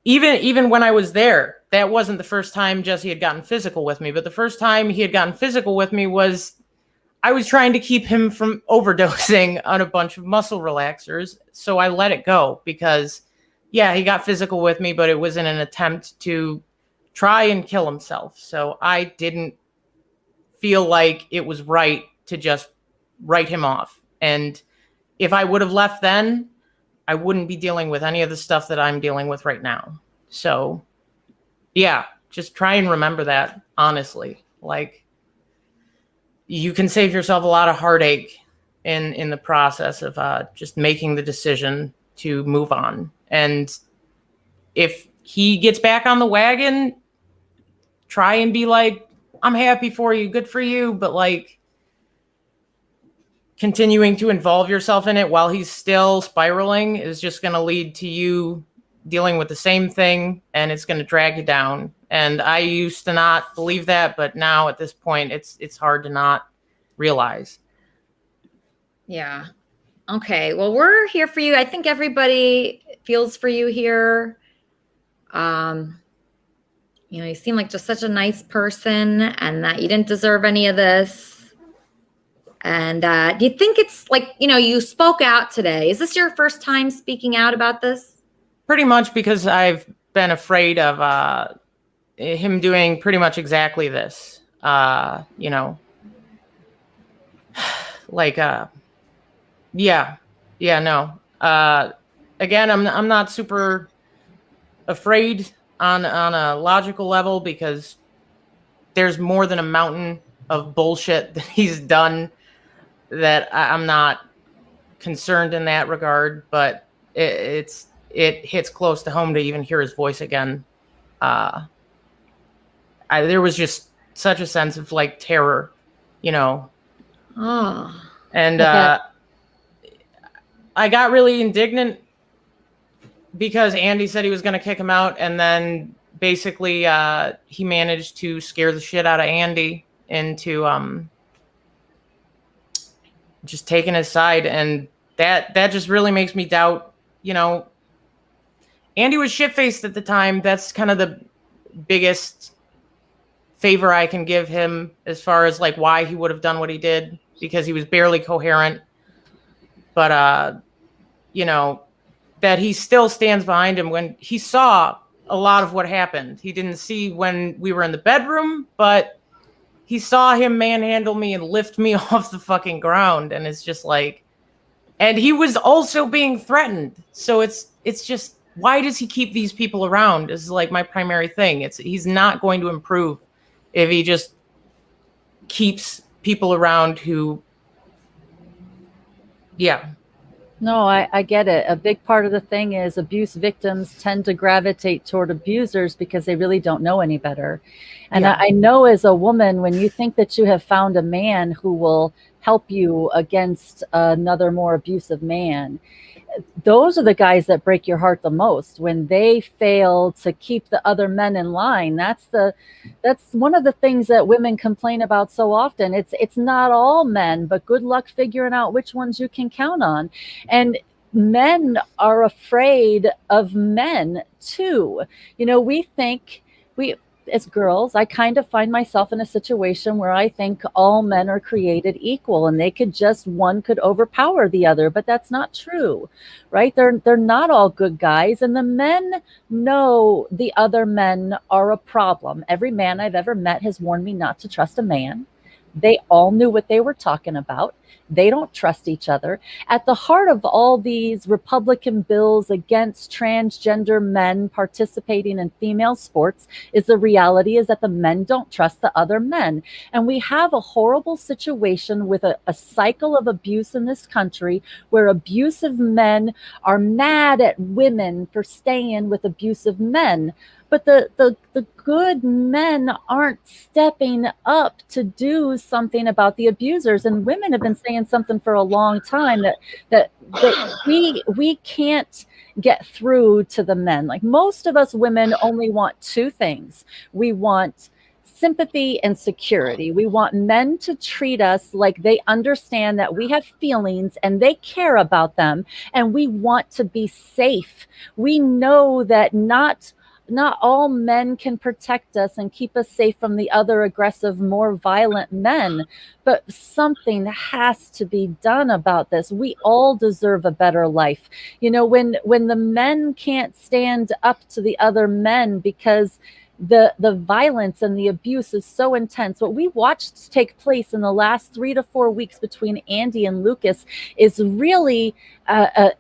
even when I was there, that wasn't the first time Jesse had gotten physical with me. But the first time he had gotten physical with me was I was trying to keep him from overdosing on a bunch of muscle relaxers. So I let it go because, yeah, he got physical with me, but it was in an attempt to try and kill himself. So I didn't feel like it was right to just write him off. And if I would have left then, I wouldn't be dealing with any of the stuff that I'm dealing with right now. So, yeah, just try and remember that, honestly. Like, you can save yourself a lot of heartache in the process of just making the decision to move on. And if he gets back on the wagon, try and be like, I'm happy for you, good for you, but like continuing to involve yourself in it while he's still spiraling is just going to lead to you dealing with the same thing, and it's going to drag you down. And I used to not believe that, but now at this point, it's hard to not realize. Yeah. Okay. Well, we're here for you. I think everybody feels for you here. You know, you seem like just such a nice person, and that you didn't deserve any of this. And do you think it's like, you know, you spoke out today. Is this your first time speaking out about this? Pretty much, because I've been afraid of him doing pretty much exactly this. You know, like, yeah, no. Again, I'm not super afraid on a logical level, because there's more than a mountain of bullshit that he's done that I'm not concerned in that regard, but it hits close to home to even hear his voice again. There was just such a sense of like terror, you know. Oh. And okay. I got really indignant because Andy said he was going to kick him out, and then basically he managed to scare the shit out of Andy into just taking his side, and that just really makes me doubt, you know. Andy was shit-faced at the time. That's kind of the biggest favor I can give him as far as like why he would have done what he did, because he was barely coherent. But you know, that he still stands behind him when he saw a lot of what happened. He didn't see when we were in the bedroom, but he saw him manhandle me and lift me off the fucking ground. And it's just like, and he was also being threatened. So it's just, why does he keep these people around is like my primary thing. He's not going to improve if he just keeps people around who, yeah. No, I get it. A big part of the thing is abuse victims tend to gravitate toward abusers because they really don't know any better. And Yeah. I know as a woman, when you think that you have found a man who will help you against another more abusive man, those are the guys that break your heart the most when they fail to keep the other men in line. That's one of the things that women complain about so often. It's not all men, but good luck figuring out which ones you can count on. And men are afraid of men too. You know, as girls, I kind of find myself in a situation where I think all men are created equal and one could overpower the other, but that's not true, right? They're not all good guys, and the men know the other men are a problem. Every man I've ever met has warned me not to trust a man. They all knew what they were talking about. They don't trust each other. At the heart of all these Republican bills against transgender men participating in female sports is the reality is that the men don't trust the other men. And we have a horrible situation with a cycle of abuse in this country where abusive men are mad at women for staying with abusive men. But the good men aren't stepping up to do something about the abusers. And women have been saying something for a long time that we can't get through to the men. Like most of us women only want two things. We want sympathy and security. We want men to treat us like they understand that we have feelings and they care about them, and we want to be safe. We know that not all men can protect us and keep us safe from the other aggressive, more violent men, but something has to be done about this. We all deserve a better life. You know, when the men can't stand up to the other men because the violence and the abuse is so intense. What we watched take place in the last 3 to 4 weeks between Andy and Lucas is really a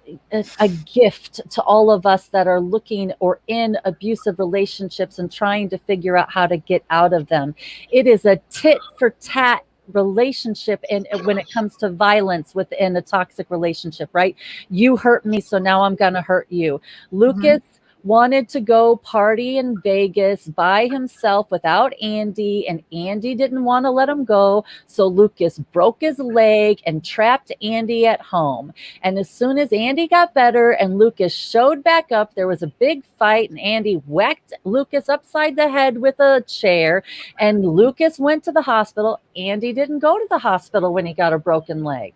gift to all of us that are looking or in abusive relationships and trying to figure out how to get out of them. It is a tit for tat relationship and when it comes to violence within a toxic relationship, right? You hurt me, so now I'm going to hurt you. Lucas wanted to go party in Vegas by himself without Andy, and Andy didn't want to let him go. So Lucas broke his leg and trapped Andy at home. And as soon as Andy got better and Lucas showed back up, there was a big fight, and Andy whacked Lucas upside the head with a chair, and Lucas went to the hospital. Andy didn't go to the hospital when he got a broken leg.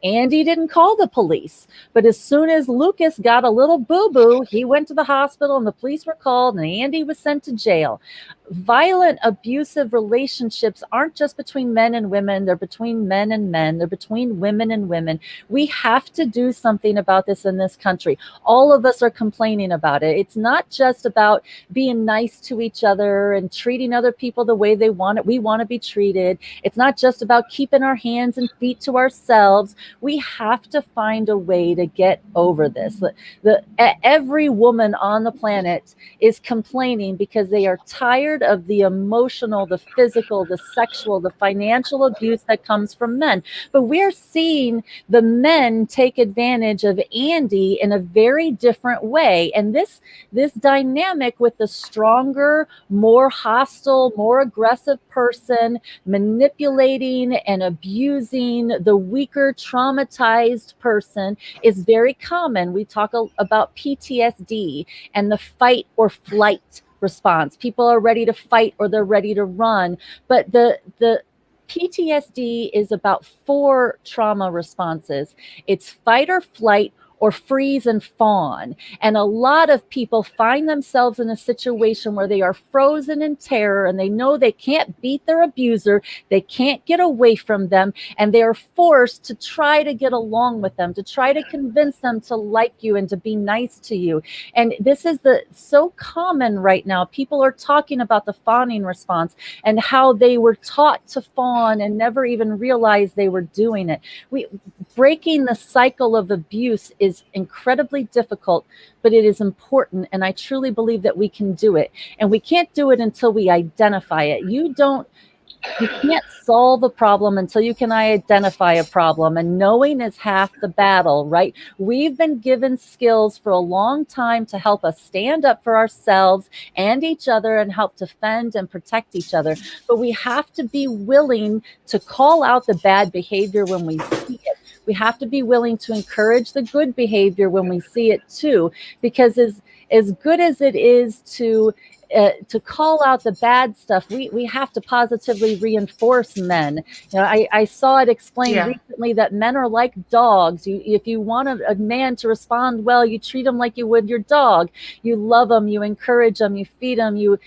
Andy didn't call the police. But as soon as Lucas got a little boo-boo, he went to the hospital and the police were called and Andy was sent to jail. Violent, abusive relationships aren't just between men and women. They're between men and men. They're between women and women. We have to do something about this in this country. All of us are complaining about it. It's not just about being nice to each other and treating other people the way they want it. We want to be treated. It's not just about keeping our hands and feet to ourselves. We have to find a way to get over this. Every woman on the planet is complaining because they are tired of the emotional, the physical, the sexual, the financial abuse that comes from men. But we're seeing the men take advantage of Andy in a very different way. And this dynamic with the stronger, more hostile, more aggressive person manipulating and abusing the weaker, traumatized person is very common. We talk about PTSD and the fight or flight response. People are ready to fight or they're ready to run. But the PTSD is about 4 trauma responses. It's fight or flight, or freeze and fawn. And a lot of people find themselves in a situation where they are frozen in terror and they know they can't beat their abuser, they can't get away from them, and they are forced to try to get along with them, to try to convince them to like you and to be nice to you. And this is so common right now. People are talking about the fawning response and how they were taught to fawn and never even realized they were doing it. Breaking the cycle of abuse is incredibly difficult, but it is important. And I truly believe that we can do it. And we can't do it until we identify it. You can't solve a problem until you can identify a problem. And knowing is half the battle, right? We've been given skills for a long time to help us stand up for ourselves and each other and help defend and protect each other. But we have to be willing to call out the bad behavior when we see it. We have to be willing to encourage the good behavior when we see it too, because as good as it is to call out the bad stuff, we have to positively reinforce men. I saw it explained recently that men are like dogs. If you want a man to respond well, you treat him like you would your dog. You love him, you encourage him, you feed him, you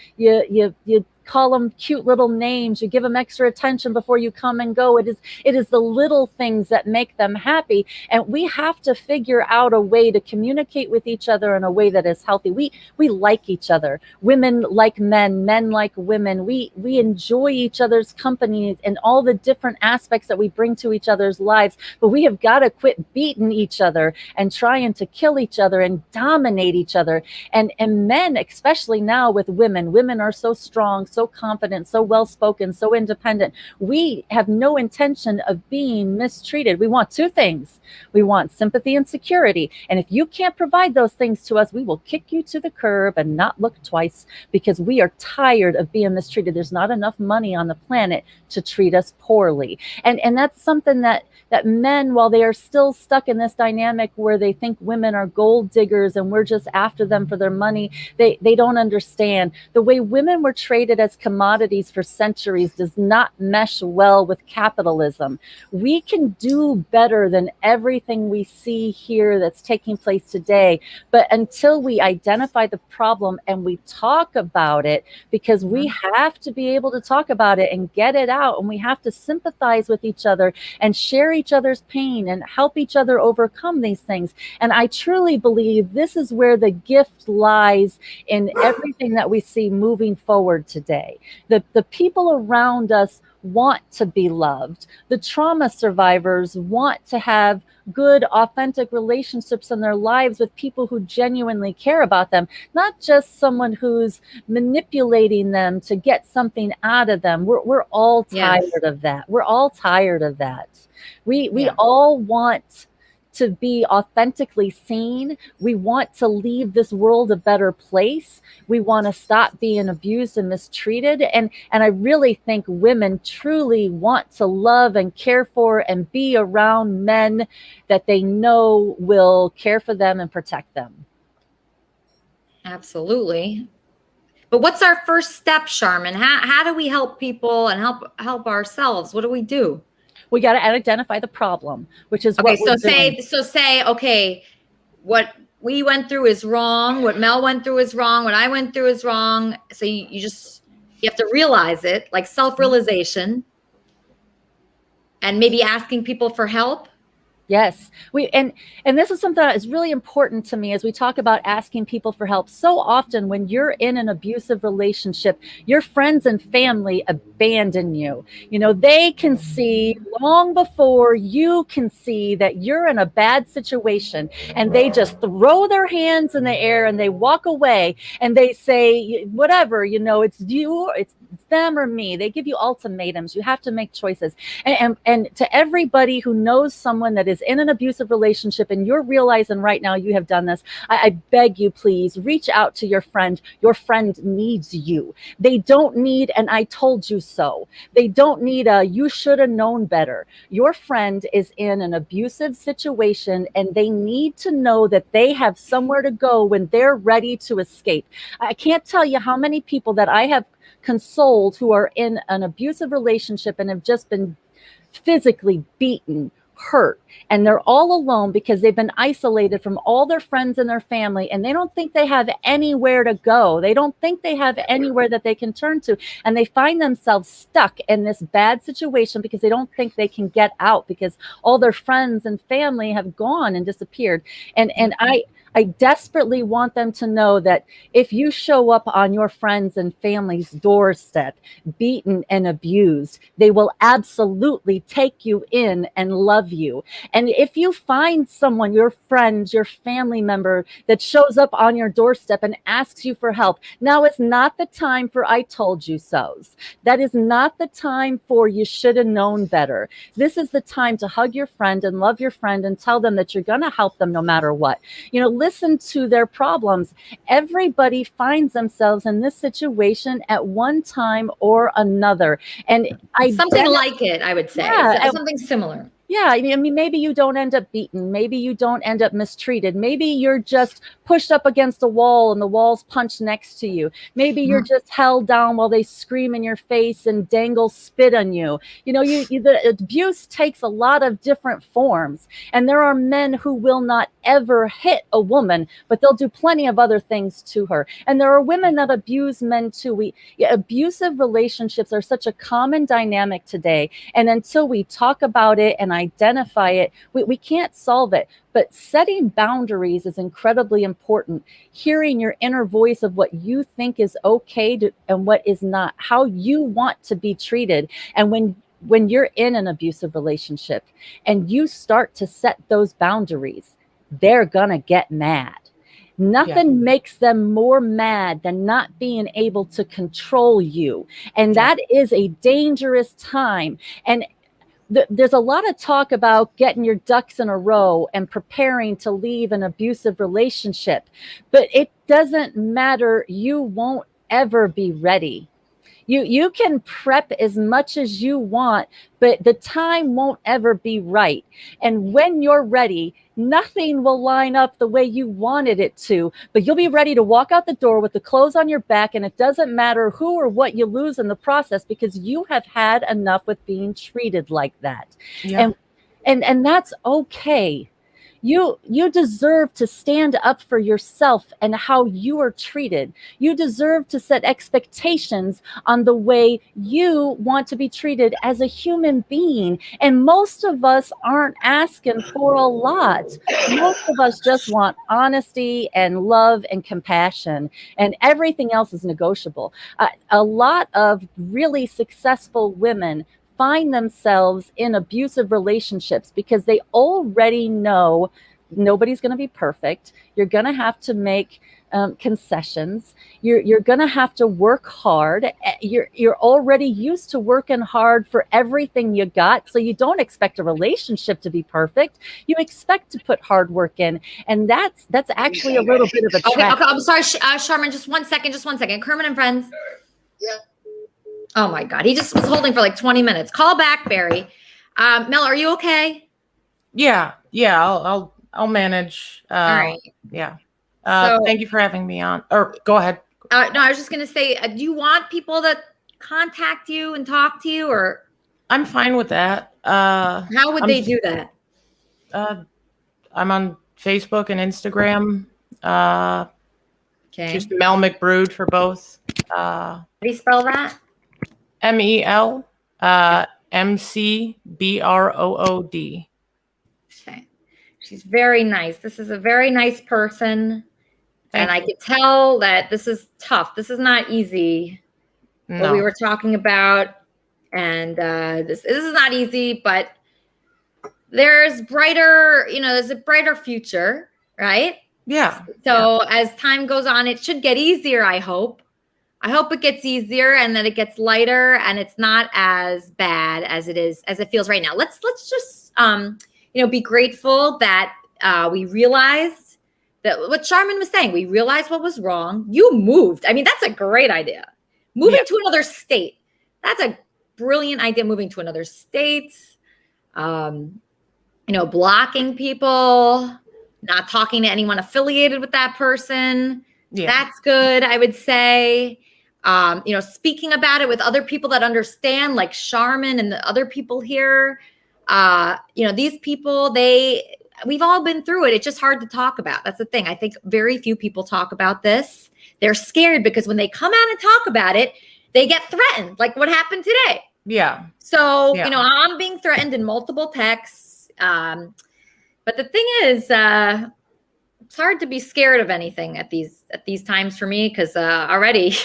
call them cute little names, you give them extra attention before you come and go. It is the little things that make them happy. And we have to figure out a way to communicate with each other in a way that is healthy. We like each other. Women like men, men like women. We enjoy each other's company and all the different aspects that we bring to each other's lives. But we have got to quit beating each other and trying to kill each other and dominate each other. And men, especially now with women are so strong, so confident, so well-spoken, so independent. We have no intention of being mistreated. We want 2 things. We want sympathy and security. And if you can't provide those things to us, we will kick you to the curb and not look twice, because we are tired of being mistreated. There's not enough money on the planet to treat us poorly. And that's something that men, while they are still stuck in this dynamic where they think women are gold diggers and we're just after them for their money, they don't understand. The way women were traded as commodities for centuries does not mesh well with capitalism. We can do better than everything we see here that's taking place today. But until we identify the problem and we talk about it, because we have to be able to talk about it and get it out, and we have to sympathize with each other and share each other's pain and help each other overcome these things. And I truly believe this is where the gift lies in everything that we see moving forward today. today. The people around us want to be loved. The trauma survivors want to have good, authentic relationships in their lives with people who genuinely care about them, not just someone who's manipulating them to get something out of them. We're all tired of that. We're all tired of that. We all want to be authentically seen. We want to leave this world a better place. We want to stop being abused and mistreated. And I really think women truly want to love and care for and be around men that they know will care for them and protect them. Absolutely. But what's our first step, Charmin? How do we help people and help ourselves? What do we do? We got to identify the problem, which is okay. What say, okay, what we went through is wrong. What Mel went through is wrong. What I went through is wrong. So you have to realize it, like self-realization, and maybe asking people for help. Yes, and this is something that is really important to me as we talk about asking people for help. So often when you're in an abusive relationship, your friends and family abandon you. You know, they can see long before you can see that you're in a bad situation, and they just throw their hands in the air and they walk away and they say, whatever, you know, it's you, it's them or me. They give you ultimatums. You have to make choices. And to everybody who knows someone that is in an abusive relationship and you're realizing right now you have done this, I beg you, please reach out to your friend. Your friend needs you. They don't need an I told you so. They don't need a you should have known better. Your friend is in an abusive situation and they need to know that they have somewhere to go when they're ready to escape. I can't tell you how many people that I have consoled who are in an abusive relationship and have just been physically beaten, hurt, and they're all alone because they've been isolated from all their friends and their family, and they don't think they have anywhere to go. They don't think they have anywhere that they can turn to, and they find themselves stuck in this bad situation because they don't think they can get out because all their friends and family have gone and disappeared. And I desperately want them to know that if you show up on your friends and family's doorstep, beaten and abused, they will absolutely take you in and love you. And if you find someone, your friend, your family member that shows up on your doorstep and asks you for help, now is not the time for I told you so's. That is not the time for you should have known better. This is the time to hug your friend and love your friend and tell them that you're going to help them no matter what. You know, listen to their problems. Everybody finds themselves in this situation at one time or another. And something like it, I would say. Yeah, something similar. Yeah, I mean, maybe you don't end up beaten. Maybe you don't end up mistreated. Maybe you're just pushed up against a wall and the wall's punched next to you. Maybe you're just held down while they scream in your face and dangle spit on you. You know, the abuse takes a lot of different forms. And there are men who will not ever hit a woman, but they'll do plenty of other things to her. And there are women that abuse men too. Abusive relationships are such a common dynamic today. And until we talk about it and identify it, we can't solve it. But setting boundaries is incredibly important. Hearing your inner voice of what you think is okay and what is not, how you want to be treated. And when you're in an abusive relationship and you start to set those boundaries, they're gonna get mad. Nothing makes them more mad than not being able to control you. And that is a dangerous time. And there's a lot of talk about getting your ducks in a row and preparing to leave an abusive relationship, but it doesn't matter. You won't ever be ready. You can prep as much as you want, but the time won't ever be right. And when you're ready, nothing will line up the way you wanted it to, but you'll be ready to walk out the door with the clothes on your back, and it doesn't matter who or what you lose in the process because you have had enough with being treated like that. Yeah. And that's okay. You deserve to stand up for yourself and how you are treated. You deserve to set expectations on the way you want to be treated as a human being. And most of us aren't asking for a lot. Most of us just want honesty and love and compassion, and everything else is negotiable. A lot of really successful women find themselves in abusive relationships because they already know nobody's going to be perfect. You're going to have to make concessions. You're going to have to work hard. You're already used to working hard for everything you got, so you don't expect a relationship to be perfect. You expect to put hard work in, and that's actually a little bit of a trap. Okay, I'm sorry, Sharman. Just one second. Kermit and Friends. Yeah. Oh my God, he just was holding for like 20 minutes. Call back, Barry. Mel, are you okay? Yeah. I'll manage. All right. Yeah. So- Thank you for having me on. Or go ahead. No, I was just gonna say, do you want people to contact you and talk to you, or? I'm fine with that. How would they do that? I'm on Facebook and Instagram. Okay. Just Mel McBrood for both. How do you spell that? MEL MCBROOD. Okay. She's very nice. This is a very nice person. And I could tell that this is tough. This is not easy. What we were talking about. And this is not easy, but there's there's a brighter future, right? Yeah. So as time goes on, it should get easier, I hope. I hope it gets easier and that it gets lighter and it's not as bad as it feels right now. Let's just be grateful that we realized that what Sharman was saying, we realized what was wrong. You moved. I mean, that's a great idea. Moving to another state. That's a brilliant idea, moving to another state. Blocking people, not talking to anyone affiliated with that person. Yeah. That's good, I would say. Speaking about it with other people that understand, like Sharman and the other people here. These people, we've all been through it. It's just hard to talk about. That's the thing. I think very few people talk about this. They're scared because when they come out and talk about it, they get threatened, like what happened today. Yeah. So, I'm being threatened in multiple texts. But the thing is, it's hard to be scared of anything at these times for me because already,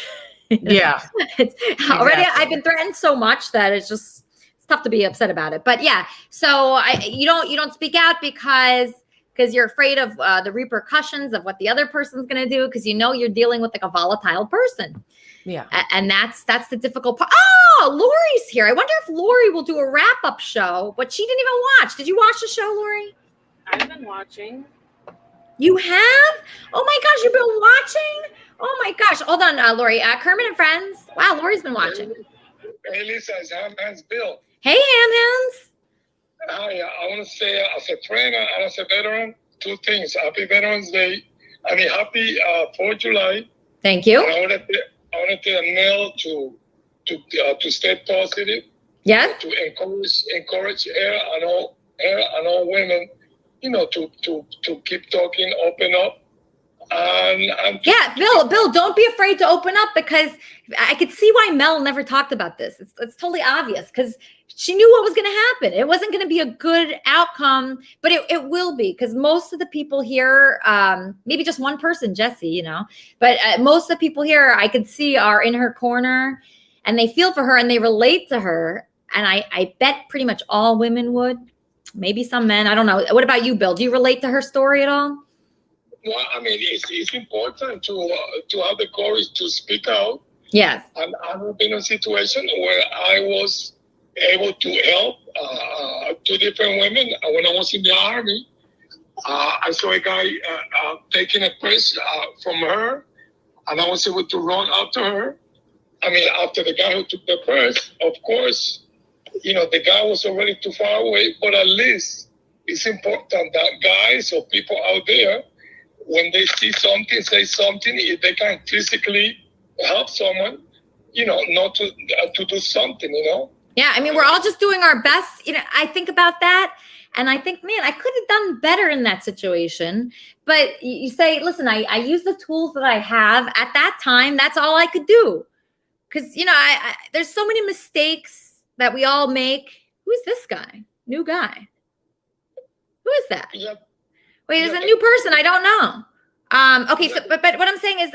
already I've been threatened so much that it's tough to be upset about it. But yeah, so you don't speak out because you're afraid of the repercussions of what the other person's going to do because you're dealing with like a volatile person. Yeah, and that's the difficult part. Oh, Lori's here. I wonder if Lori will do a wrap-up show, but she didn't even watch. Did you watch the show, Lori? I've been watching. You have? Oh my gosh, you've been watching? Oh my gosh. Hold on, Lori. Kermit and Friends. Wow, Lori's been watching. Hey, Lisa, it's Hands Bill. Hey, Hands. Hi, I want to say as a friend and as a veteran, two things. Happy Veterans Day. Happy 4th of July. Thank you. And I want to tell Mel to stay positive. Yes. To encourage her and all women, to keep talking, open up. Bill, don't be afraid to open up because I could see why Mel never talked about this. It's totally obvious because she knew what was going to happen. It wasn't going to be a good outcome, but it will be because most of the people here, maybe just one person, Jesse, but most of the people here I could see are in her corner and they feel for her and they relate to her. And I bet pretty much all women would, maybe some men. I don't know. What about you, Bill? Do you relate to her story at all? Well, it's important to have the courage to speak out. Yes. And I've been in a situation where I was able to help two different women. When I was in the Army, I saw a guy taking a purse from her, and I was able to run after her. After the guy who took the purse, of course, the guy was already too far away, but at least it's important that guys or people out there, when they see something, say something, if they can physically help someone, not to do something, Yeah, we're all just doing our best. I think about that. And I think, man, I could have done better in that situation. But you say, listen, I use the tools that I have at that time. That's all I could do. Because, you know, there's so many mistakes that we all make. Who's this guy? New guy. Who is that? Yep. Wait, is a new person? I don't know. Okay, so but what I'm saying is,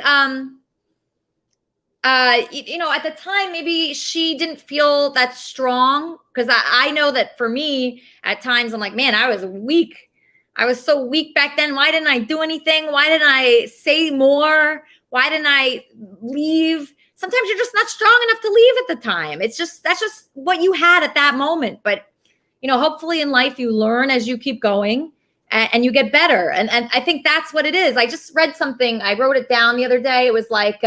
you know, at the time, maybe she didn't feel that strong, because I know that for me, at times, I'm like, man, I was weak. I was so weak back then. Why didn't I do anything? Why didn't I say more? Why didn't I leave? Sometimes you're just not strong enough to leave at the time. That's just what you had at that moment. But, you know, hopefully in life you learn as you keep going and you get better. And I think that's what it is. I just read something. I wrote it down the other day. It was like,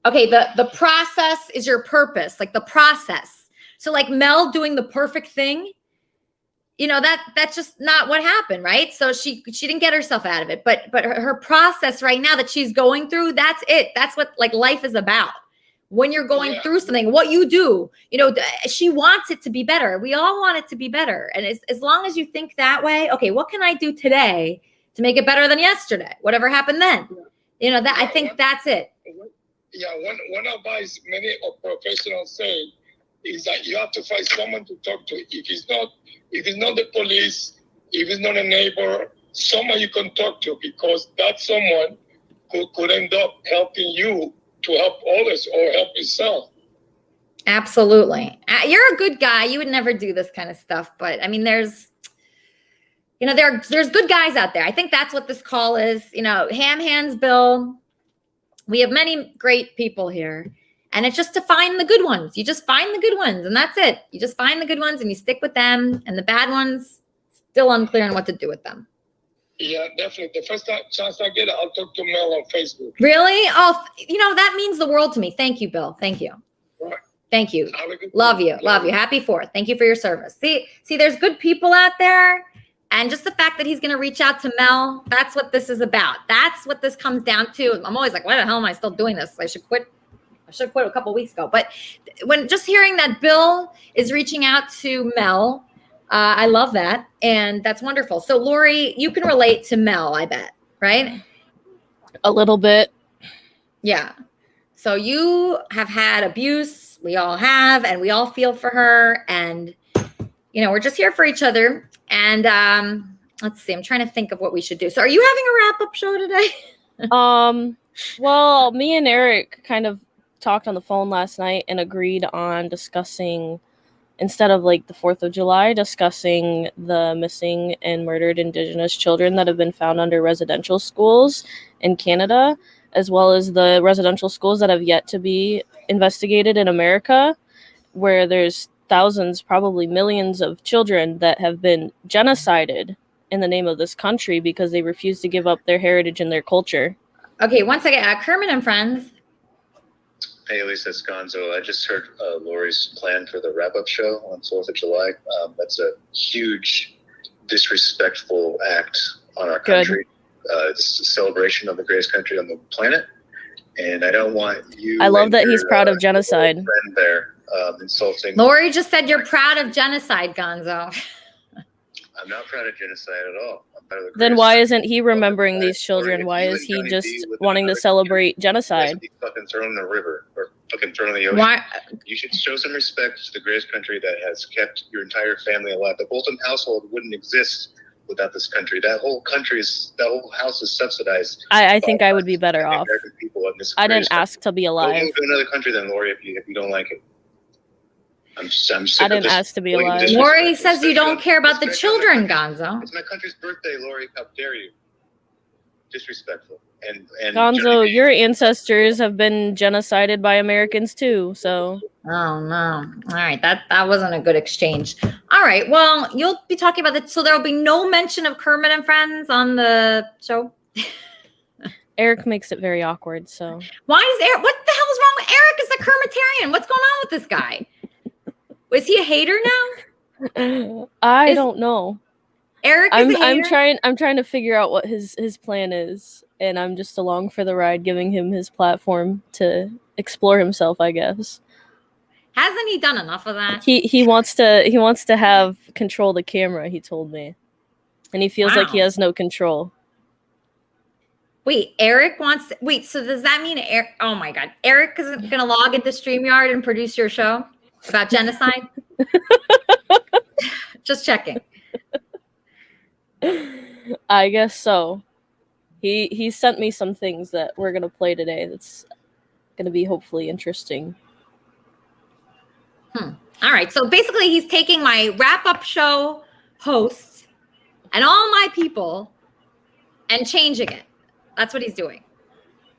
okay, the process is your purpose, like the process. So like Mel doing the perfect thing, you know, that's just not what happened, right? So she didn't get herself out of it, but her process right now that she's going through, that's it. That's what like life is about. When you're going through something, what you do, you know, she wants it to be better. We all want it to be better. And as long as you think that way, okay, what can I do today to make it better than yesterday? Whatever happened then, you know, that I think that's it. Yeah, one advice many of professionals say is that you have to find someone to talk to. If it's not the police, if it's not a neighbor, someone you can talk to, because that someone could end up helping you to help others or help yourself. Absolutely. You're a good guy. You would never do this kind of stuff. But I mean, there's good guys out there. I think that's what this call is. You know, Ham Hands Bill. We have many great people here. And it's just to find the good ones. You just find the good ones, and that's it. You just find the good ones and you stick with them. And the bad ones, still unclear on what to do with them. Yeah, definitely. The first chance I get, I'll talk to Mel on Facebook. Really? Oh, you know, that means the world to me. Thank you, Bill. Thank you. Right. Thank you. Love you. Love you. Happy 4th. Thank you for your service. See, there's good people out there. And just the fact that he's going to reach out to Mel, that's what this is about. That's what this comes down to. I'm always like, why the hell am I still doing this? I should quit a couple weeks ago. But when just hearing that Bill is reaching out to Mel, I love that. And that's wonderful. So Lori, you can relate to Mel, I bet, right? A little bit. Yeah. So you have had abuse. We all have, and we all feel for her. And, you know, we're just here for each other. And let's see, I'm trying to think of what we should do. So are you having a wrap-up show today? Well, me and Eric kind of talked on the phone last night and agreed on discussing, instead of like the 4th of July, discussing the missing and murdered Indigenous children that have been found under residential schools in Canada, as well as the residential schools that have yet to be investigated in America, where there's thousands, probably millions of children that have been genocided in the name of this country because they refuse to give up their heritage and their culture. Okay, one second. Kermit and Friends. Hey, Lisa, it's Gonzo. I just heard Lori's plan for the wrap-up show on 4th of July. That's a huge disrespectful act on our country. It's a celebration of the greatest country on the planet. And I don't want you... I love that he's proud of genocide. ...friend there insulting... Lori just said you're proud of genocide, Gonzo. I'm not proud of genocide at all. Then why isn't he remembering these children? Why is he just wanting to celebrate genocide? Be fucking thrown in the river or fucking thrown in the ocean. Why? You should show some respect to the greatest country that has kept your entire family alive. The Bolton household wouldn't exist without this country. That whole house is subsidized. I think I would be better off. I didn't ask to be Go alive. move to another country then, Lori, if you don't like it. I'm sick I of didn't this ask to be blatant alive. disrespect. Lori says you don't care about the children, Gonzo. It's my country's birthday, Lori. How dare you? Disrespectful. And Gonzo, your ancestors have been genocided by Americans too, so. Oh no. All right, that wasn't a good exchange. All right, well, you'll be talking about that, so there'll be no mention of Kermit and Friends on the show. Eric makes it very awkward, so. Why is Eric? What the hell is wrong with Eric? Is a Kermitarian? What's going on with this guy? Was he a hater now? I don't know. Eric is a hater? I'm trying to figure out what his plan is, and I'm just along for the ride, giving him his platform to explore himself, I guess. Hasn't he done enough of that? He wants to have control of the camera, he told me. And he feels like he Wow. has no control. Wait, Eric wants to, wait, so does that mean Eric, oh my God, Eric isn't going to log into StreamYard and produce your show about genocide? Just checking. I guess so. He sent me some things that we're going to play today that's going to be hopefully interesting. All right, so basically he's taking my wrap-up show hosts and all my people and changing it. That's what he's doing.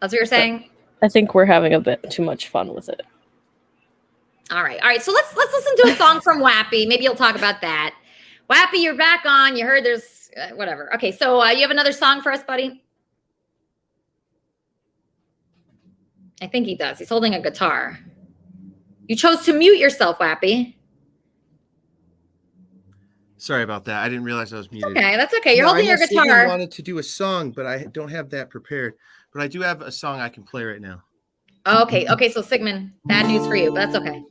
That's what you're saying? I think we're having a bit too much fun with it. All right. So let's listen to a song from Wappy. Maybe you'll talk about that. Wappy, you're back on. You heard there's whatever. Okay, so you have another song for us, buddy? I think he does. He's holding a guitar. You chose to mute yourself, Wappy. Sorry about that. I didn't realize I was muted. Okay, that's okay. You're holding your guitar. I wanted to do a song, but I don't have that prepared. But I do have a song I can play right now. Okay, so Sigmund, bad news for you, but that's okay.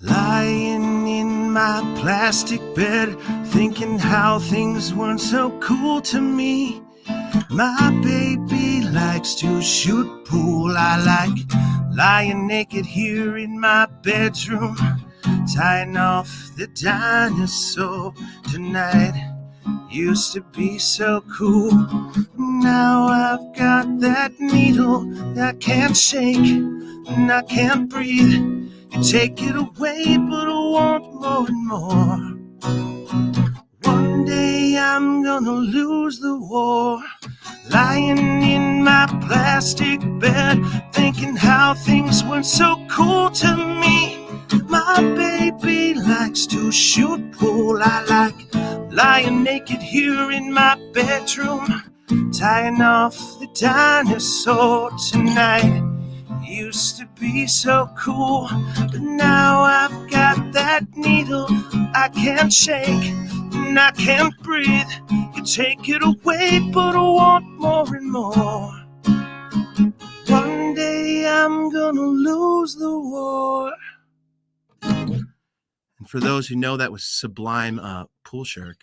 Lying in my plastic bed, thinking how things weren't so cool to me. My baby likes to shoot pool. I like lying naked here in my bedroom, tying off the dinosaur. Tonight used to be so cool. Now I've got that needle that I can't shake and I can't breathe. You take it away, but I want more and more. One day I'm gonna lose the war. Lying in my plastic bed, thinking how things weren't so cool to me. My baby likes to shoot pool. I like lying naked here in my bedroom, tying off the dinosaur. Tonight used to be so cool, but now I've got that needle I can't shake and I can't breathe. You take it away, but I want more and more. One day I'm gonna lose the war. And for those who know, that was Sublime Pool Shark.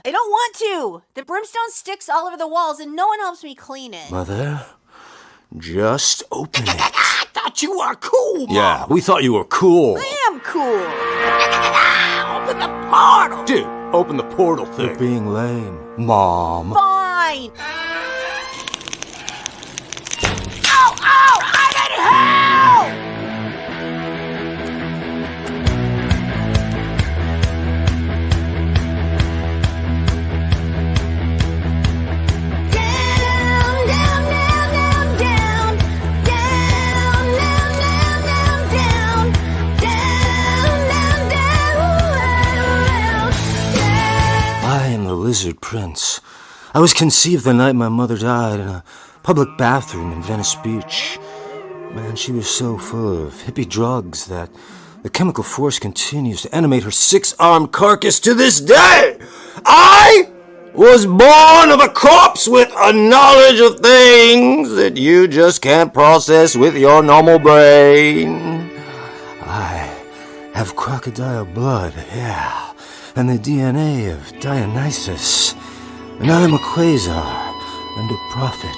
I don't want to. The brimstone sticks all over the walls and no one helps me clean it. Mother, just open it. I thought you were cool, Mom. Yeah, we thought you were cool. I am cool. Open the portal. Dude, open the portal thing. You're being lame, Mom. Fine. Ow! I'm in hell! I am the Lizard Prince. I was conceived the night my mother died in a public bathroom in Venice Beach. Man, she was so full of hippie drugs that the chemical force continues to animate her six-armed carcass to this day. I was born of a corpse with a knowledge of things that you just can't process with your normal brain. I have crocodile blood, yeah, and the DNA of Dionysus. And I am a quasar, and a prophet,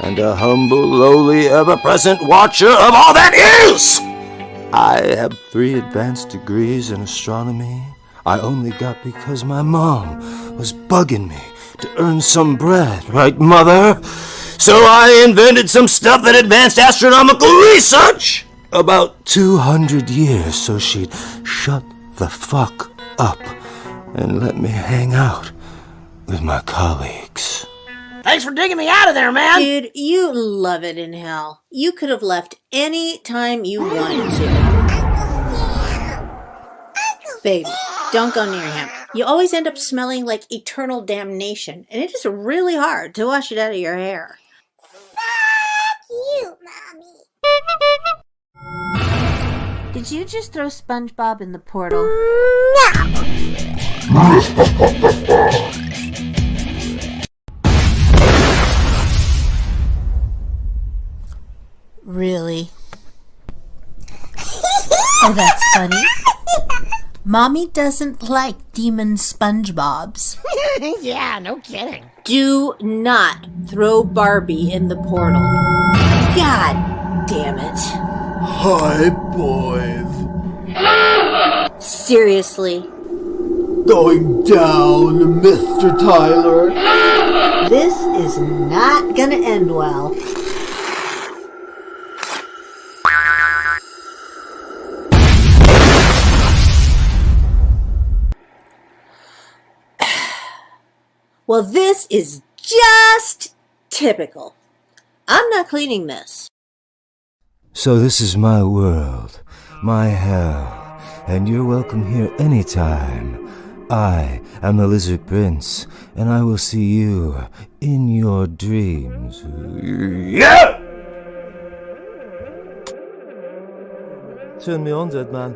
and a humble, lowly, ever-present watcher of all that is! I have 3 advanced degrees in astronomy. I only got because my mom was bugging me to earn some bread, right, Mother? So I invented some stuff that advanced astronomical research about 200 years so she'd shut the fuck up and let me hang out with my colleagues. Thanks for digging me out of there, man. Dude, you love it in hell. You could have left any time you wanted to. Baby, don't go near him. You always end up smelling like eternal damnation, and it is really hard to wash it out of your hair. You. Did you just throw SpongeBob in the portal? Really? Oh, that's funny. Mommy doesn't like demon SpongeBobs. Yeah, no kidding. Do not throw Barbie in the portal. God damn it. Hi, boys. Seriously? Going down, Mr. Tyler. This is not gonna end well. Well, this is just typical. I'm not cleaning this. So this is my world, my hell, and you're welcome here anytime. I am the Lizard Prince, and I will see you in your dreams. Yeah! Turn me on, dead man.